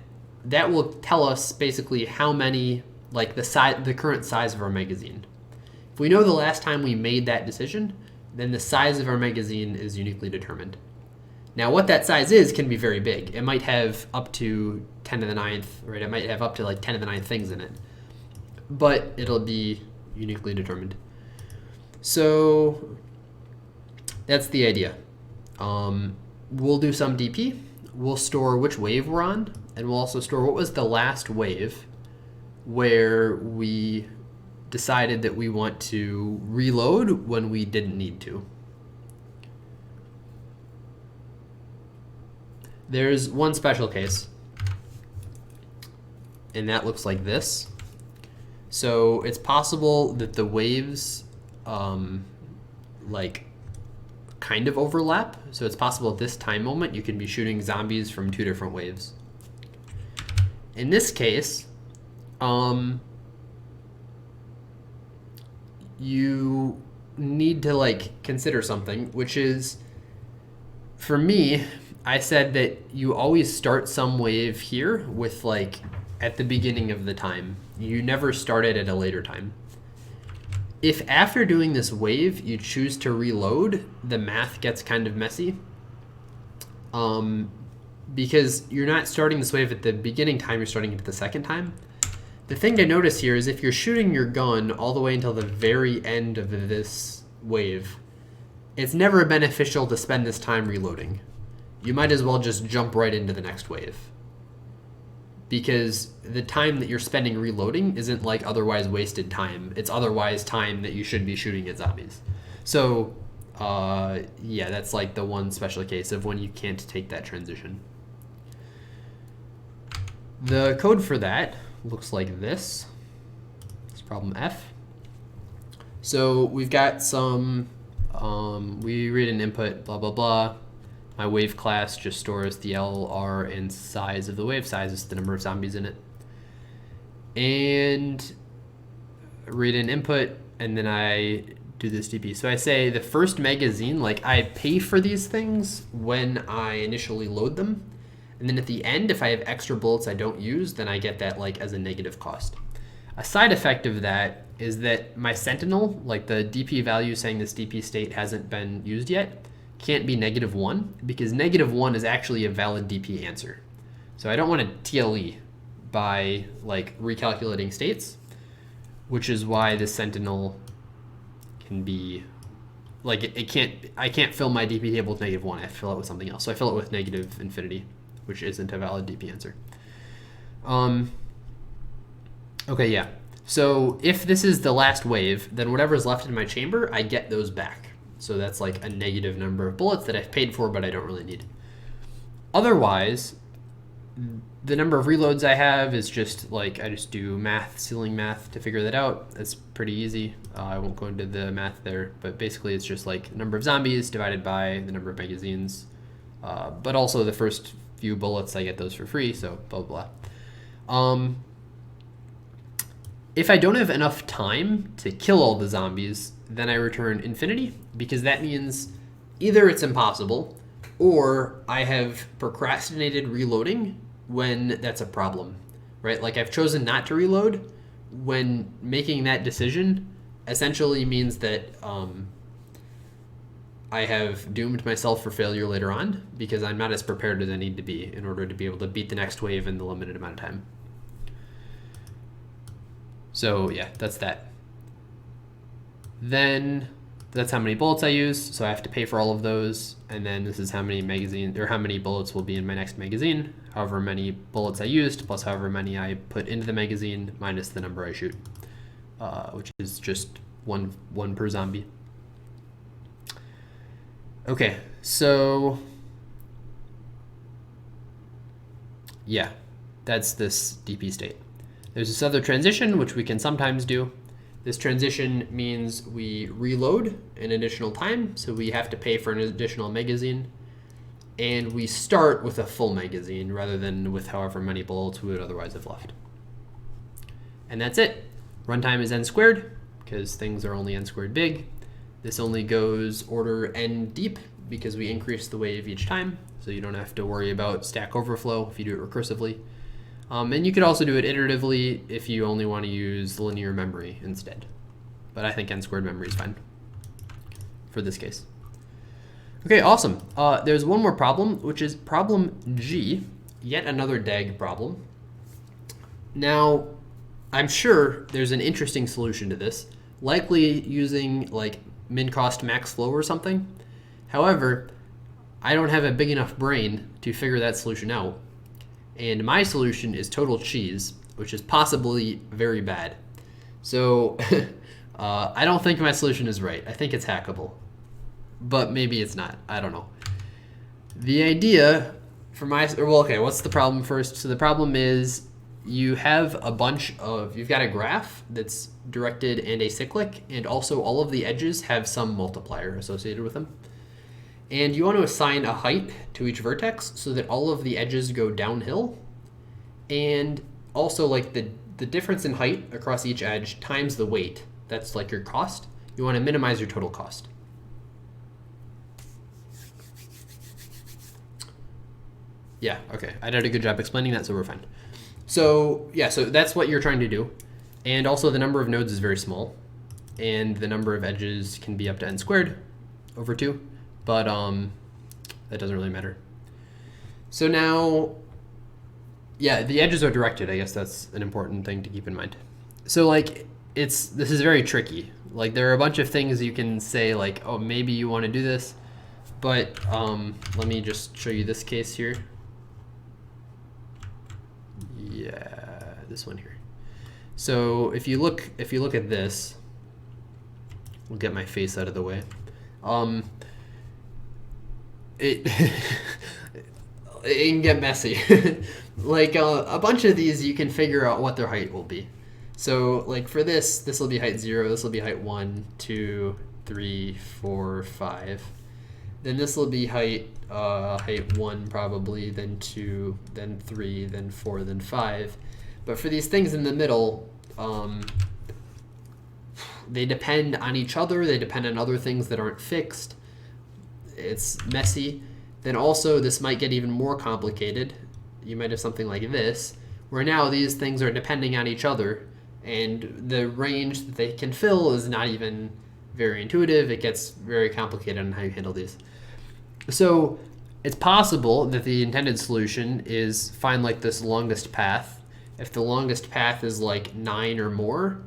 will tell us basically how many, the current size of our magazine. If we know the last time we made that decision, then the size of our magazine is uniquely determined. Now what that size is can be very big. It might have up to 10 to the 9th, right? It might have up to 10 to the 9th things in it. But it'll be uniquely determined. So that's the idea. We'll do some DP we'll store which wave we're on, and we'll also store what was the last wave where we decided that we want to reload when we didn't need to. There's one special case, and that looks like this. So it's possible that the waves like kind of overlap. So it's possible at this time moment you can be shooting zombies from two different waves. In this case, you need to like consider something, which is, for me, I said that you always start some wave here with like at the beginning of the time. You never start it at a later time. If after doing this wave you choose to reload, the math gets kind of messy. Because you're not starting this wave at the beginning time, you're starting it at the second time. The thing to notice here is if you're shooting your gun all the way until the very end of this wave, it's never beneficial to spend this time reloading. You might as well just jump right into the next wave. Because the time that you're spending reloading isn't like otherwise wasted time. It's otherwise time that you should be shooting at zombies. So yeah, that's like the one special case of when you can't take that transition. The code for that looks like this. It's problem F. So we've got some, we read an input, blah, blah, blah. My wave class just stores the LR and size of the wave. Size is the number of zombies in it. And read an input, and then I do this DP. So I say the first magazine, like I pay for these things when I initially load them. And then at the end, if I have extra bullets I don't use, then I get that like as a negative cost. A side effect of that is that my sentinel, like the DP value saying this DP state hasn't been used yet, can't be -1 because -1 is actually a valid DP answer. So I don't want to TLE by like recalculating states, which is why the sentinel can be like I can't fill my DP table with -1. I have to fill it with something else. So I fill it with -infinity, which isn't a valid DP answer. Okay, yeah. So if this is the last wave, then whatever's left in my chamber, I get those back. So that's like a negative number of bullets that I've paid for, but I don't really need. Otherwise, the number of reloads I have is just like, I just do math, ceiling math to figure that out. It's pretty easy. I won't go into the math there, but basically it's just like the number of zombies divided by the number of magazines. But also the first few bullets, I get those for free, so blah, blah, blah. If I don't have enough time to kill all the zombies, then I return infinity, because that means either it's impossible or I have procrastinated reloading when that's a problem, right? Like I've chosen not to reload. When making that decision essentially means that I have doomed myself for failure later on because I'm not as prepared as I need to be in order to be able to beat the next wave in the limited amount of time. So yeah, that's that. Then that's how many bullets I use, so I have to pay for all of those, and then this is how many magazines or how many bullets will be in my next magazine, however many bullets I used plus however many I put into the magazine minus the number I shoot, which is just one per zombie. Okay, so yeah, that's this DP state. There's this other transition, which we can sometimes do. This transition means we reload an additional time, so we have to pay for an additional magazine, and we start with a full magazine rather than with however many bullets we would otherwise have left. And that's it. Runtime is n squared, because things are only n squared big. This only goes order n deep, because we increase the wave each time, so you don't have to worry about stack overflow if you do it recursively. And you could also do it iteratively if you only want to use linear memory instead. But I think n squared memory is fine for this case. Okay, awesome. There's one more problem, which is problem G, yet another DAG problem. Now, I'm sure there's an interesting solution to this, likely using like min cost max flow or something. However, I don't have a big enough brain to figure that solution out. And my solution is total cheese, which is possibly very bad. So I don't think my solution is right. I think it's hackable. But maybe it's not. I don't know. The idea for okay, what's the problem first? So the problem is you've got a graph that's directed and acyclic, and also all of the edges have some multiplier associated with them. And you want to assign a height to each vertex so that all of the edges go downhill. And also like the difference in height across each edge times the weight. That's like your cost. You want to minimize your total cost. Yeah, okay. I did a good job explaining that, so we're fine. So yeah, so that's what you're trying to do. And also the number of nodes is very small. And the number of edges can be up to n squared over 2. But that doesn't really matter. So now, yeah, the edges are directed. I guess that's an important thing to keep in mind. So like, this is very tricky. Like there are a bunch of things you can say like, oh, maybe you want to do this. But let me just show you this case here. Yeah, this one here. So if you look at this, we'll get my face out of the way. It can get messy. Like a bunch of these, you can figure out what their height will be. So like for this will be height 0. This will be height 1, 2, 3, 4, 5. Then this will be height 1 probably, then 2, then 3, then 4, then 5. But for these things in the middle, they depend on each other. They depend on other things that aren't fixed. It's messy. Then also this might get even more complicated. You might have something like this, where now these things are depending on each other, and the range that they can fill is not even very intuitive. It gets very complicated on how you handle these. So it's possible that the intended solution is find like this longest path. If the longest path is like 9 or more,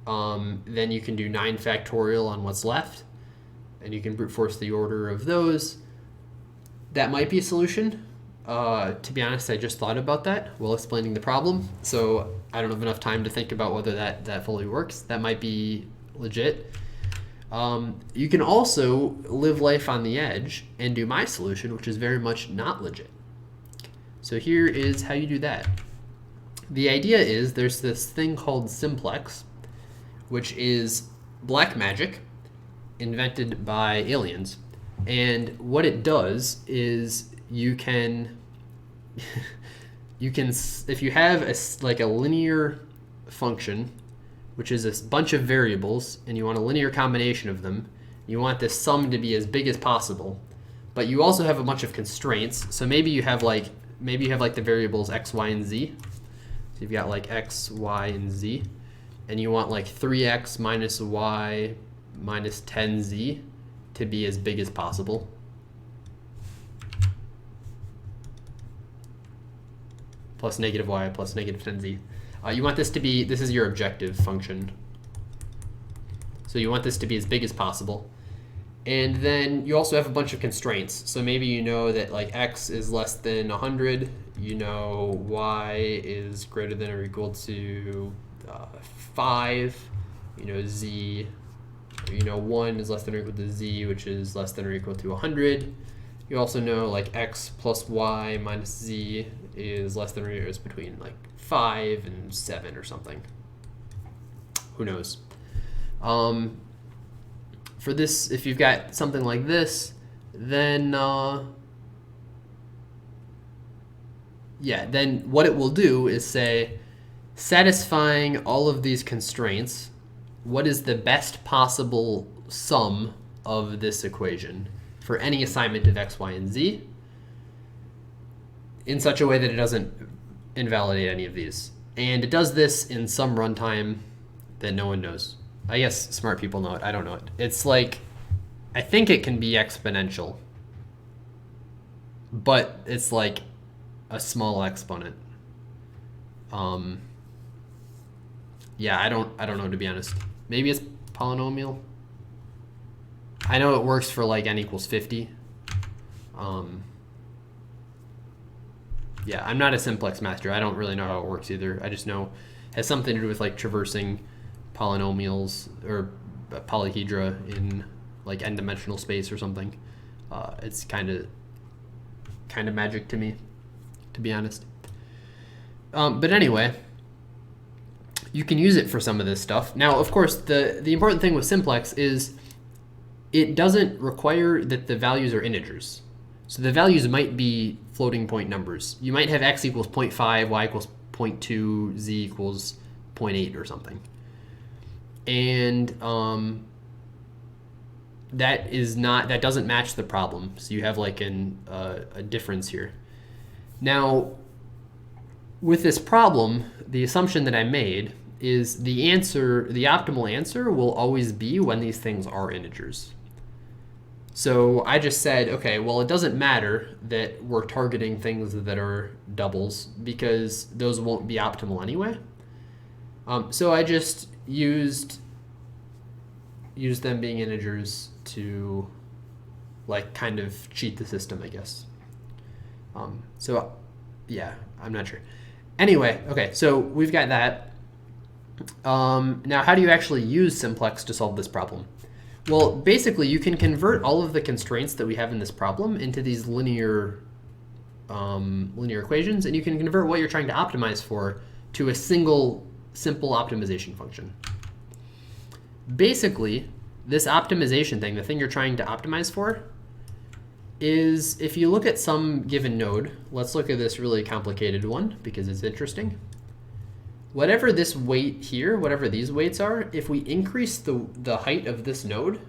then you can do 9 factorial on what's left, and you can brute force the order of those. That might be a solution. To be honest, I just thought about that while explaining the problem, so I don't have enough time to think about whether that fully works. That might be legit. You can also live life on the edge and do my solution, which is very much not legit. So here is how you do that. The idea is there's this thing called simplex, which is black magic invented by aliens. And what it does is you can if you have a linear function, which is a bunch of variables, and you want a linear combination of them, you want this sum to be as big as possible, but you also have a bunch of constraints. So maybe you have like the variables x, y, and z. So you've got like x, y, and z, and you want like 3x minus y minus 10z to be as big as possible. Plus negative y plus negative 10z. You want this is your objective function. So you want this to be as big as possible. And then you also have a bunch of constraints. So maybe you know that like x is less than 100, you know y is greater than or equal to 5, you know z, you know 1 is less than or equal to z, which is less than or equal to 100. You also know like x plus y minus z is less than or equal to between like 5 and 7 or something. Who knows? For this, if you've got something like this, then then what it will do is say, satisfying all of these constraints, what is the best possible sum of this equation for any assignment of x, y, and z, in such a way that it doesn't invalidate any of these. And it does this in some runtime that no one knows. I guess smart people know it. I don't know it. It's like, I think it can be exponential, but it's like a small exponent. Yeah, I don't know, to be honest. Maybe it's polynomial. I know it works for like n equals 50. Yeah, I'm not a simplex master. I don't really know how it works either. I just know it has something to do with like traversing polynomials or polyhedra in like n-dimensional space or something. It's kind of magic to me, to be honest. But anyway, you can use it for some of this stuff. Now, of course, the important thing with simplex is it doesn't require that the values are integers. So the values might be floating point numbers. You might have x equals 0.5, y equals 0.2, z equals 0.8 or something. And that doesn't match the problem. So you have like a difference here. Now, with this problem, the assumption that I made is the optimal answer will always be when these things are integers. So I just said, okay, well, it doesn't matter that we're targeting things that are doubles because those won't be optimal anyway. So I just used them being integers to like kind of cheat the system, I guess. So yeah, I'm not sure. Anyway, okay, so we've got that. Now, how do you actually use simplex to solve this problem? Well, basically, you can convert all of the constraints that we have in this problem into these linear equations, and you can convert what you're trying to optimize for to a single simple optimization function. Basically, this optimization thing, the thing you're trying to optimize for, is if you look at some given node, let's look at this really complicated one because it's interesting. Whatever this weight here, whatever these weights are, if we increase the height of this node,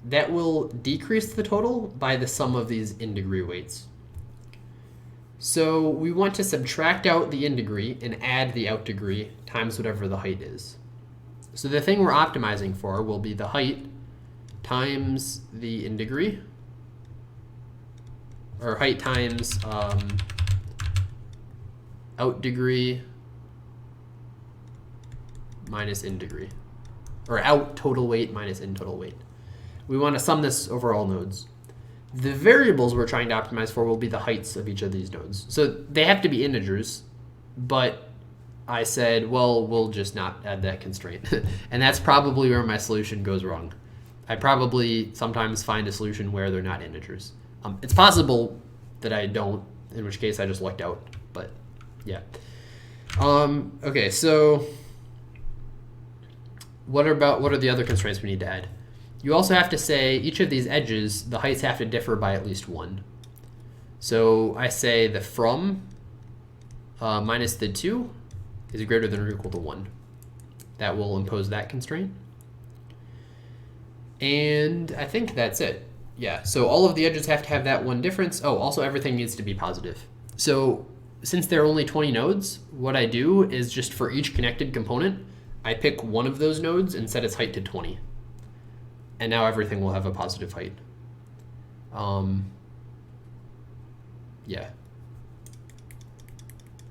that will decrease the total by the sum of these in-degree weights. So we want to subtract out the in-degree and add the out-degree times whatever the height is. So the thing we're optimizing for will be the height times the in-degree, or height times out-degree minus in-degree, or out total weight minus in total weight. We want to sum this over all nodes. The variables we're trying to optimize for will be the heights of each of these nodes. So they have to be integers, but I said, well, we'll just not add that constraint. And that's probably where my solution goes wrong. I probably sometimes find a solution where they're not integers. It's possible that I don't, in which case I just lucked out, but yeah. Okay, so what are the other constraints we need to add? You also have to say each of these edges, the heights have to differ by at least 1. So I say the from minus the 2 is greater than or equal to 1. That will impose that constraint. And I think that's it. Yeah, so all of the edges have to have that one difference. Oh, also everything needs to be positive. So since there are only 20 nodes, what I do is just for each connected component, I pick one of those nodes and set its height to 20. And now everything will have a positive height. Yeah.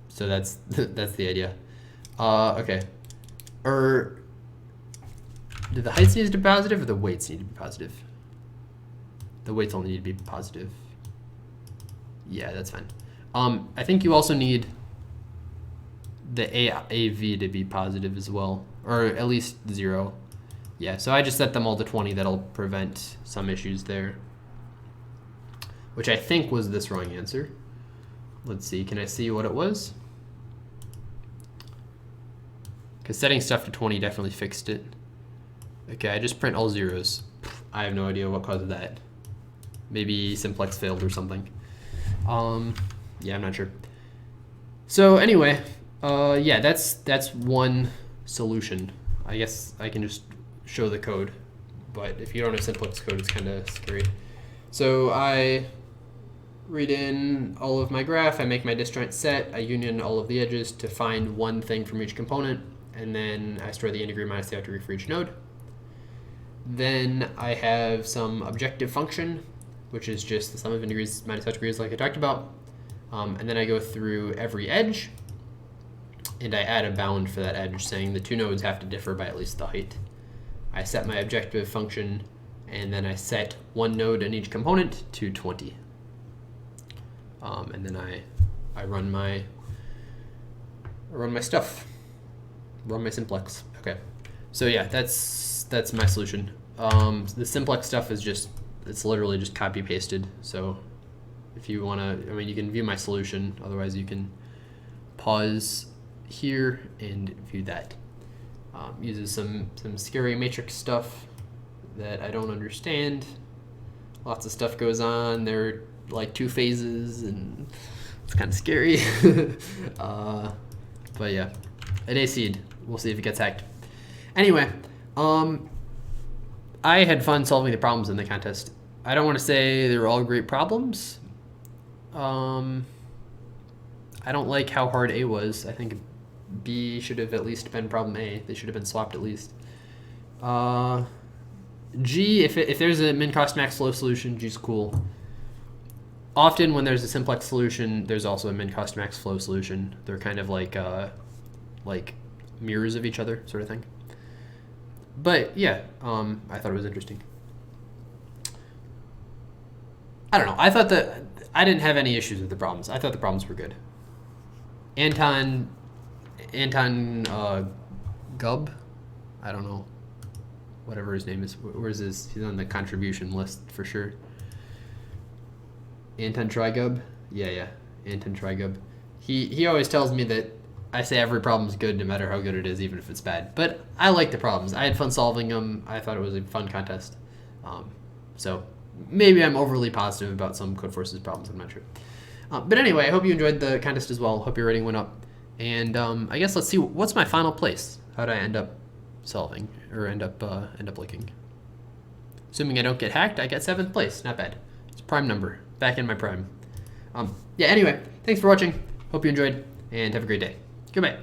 So that's the idea. Okay. Do the heights need to be positive or the weights need to be positive? The weights only need to be positive. Yeah, that's fine. I think you also need the AV to be positive as well, or at least 0. Yeah, so I just set them all to 20. That'll prevent some issues there, which I think was this wrong answer. Let's see, can I see what it was? Because setting stuff to 20 definitely fixed it. Okay, I just print all zeros. I have no idea what caused that. Maybe simplex failed or something. Yeah, I'm not sure. So anyway, yeah, that's one solution. I guess I can just show the code, but if you don't have simplex code, it's kind of scary. So I read in all of my graph, I make my disjoint set, I union all of the edges to find one thing from each component, and then I store the in-degree minus the out-degree for each node. Then I have some objective function, which is just the sum of in-degrees minus out-degrees like I talked about. And then I go through every edge, and I add a bound for that edge, saying the two nodes have to differ by at least the height. I set my objective function, and then I set one node in each component to 20. and then I run my stuff, run my simplex. Okay, so yeah, that's my solution. The simplex stuff is it's literally just copy pasted. So if you want to, I mean, you can view my solution. Otherwise, you can pause here and view that. Uses some scary matrix stuff that I don't understand. Lots of stuff goes on. There are like 2 phases, and it's kind of scary. But yeah, an A seed. We'll see if it gets hacked. Anyway, I had fun solving the problems in the contest. I don't want to say they were all great problems. I don't like how hard A was. I think B should have at least been problem A. They should have been swapped at least. G, if there's a min cost max flow solution, G's cool. Often when there's a simplex solution, there's also a min cost max flow solution. They're kind of like mirrors of each other, sort of thing. But yeah, I thought it was interesting. I don't know. I thought that I didn't have any issues with the problems. I thought the problems were good. Anton Gubb, I don't know, whatever his name is. Where's his? He's on the contribution list for sure. Anton Trigub? Yeah, Anton Trigub. He always tells me that I say every problem's good no matter how good it is, even if it's bad. But I like the problems. I had fun solving them. I thought it was a fun contest. So maybe I'm overly positive about some Codeforces problems. I'm not sure. But anyway, I hope you enjoyed the contest as well. Hope your rating went up. And I guess let's see, what's my final place? How did I end up solving, or end up looking? Assuming I don't get hacked, I get 7th place. Not bad. It's a prime number. Back in my prime. Yeah, anyway, thanks for watching. Hope you enjoyed, and have a great day. Goodbye.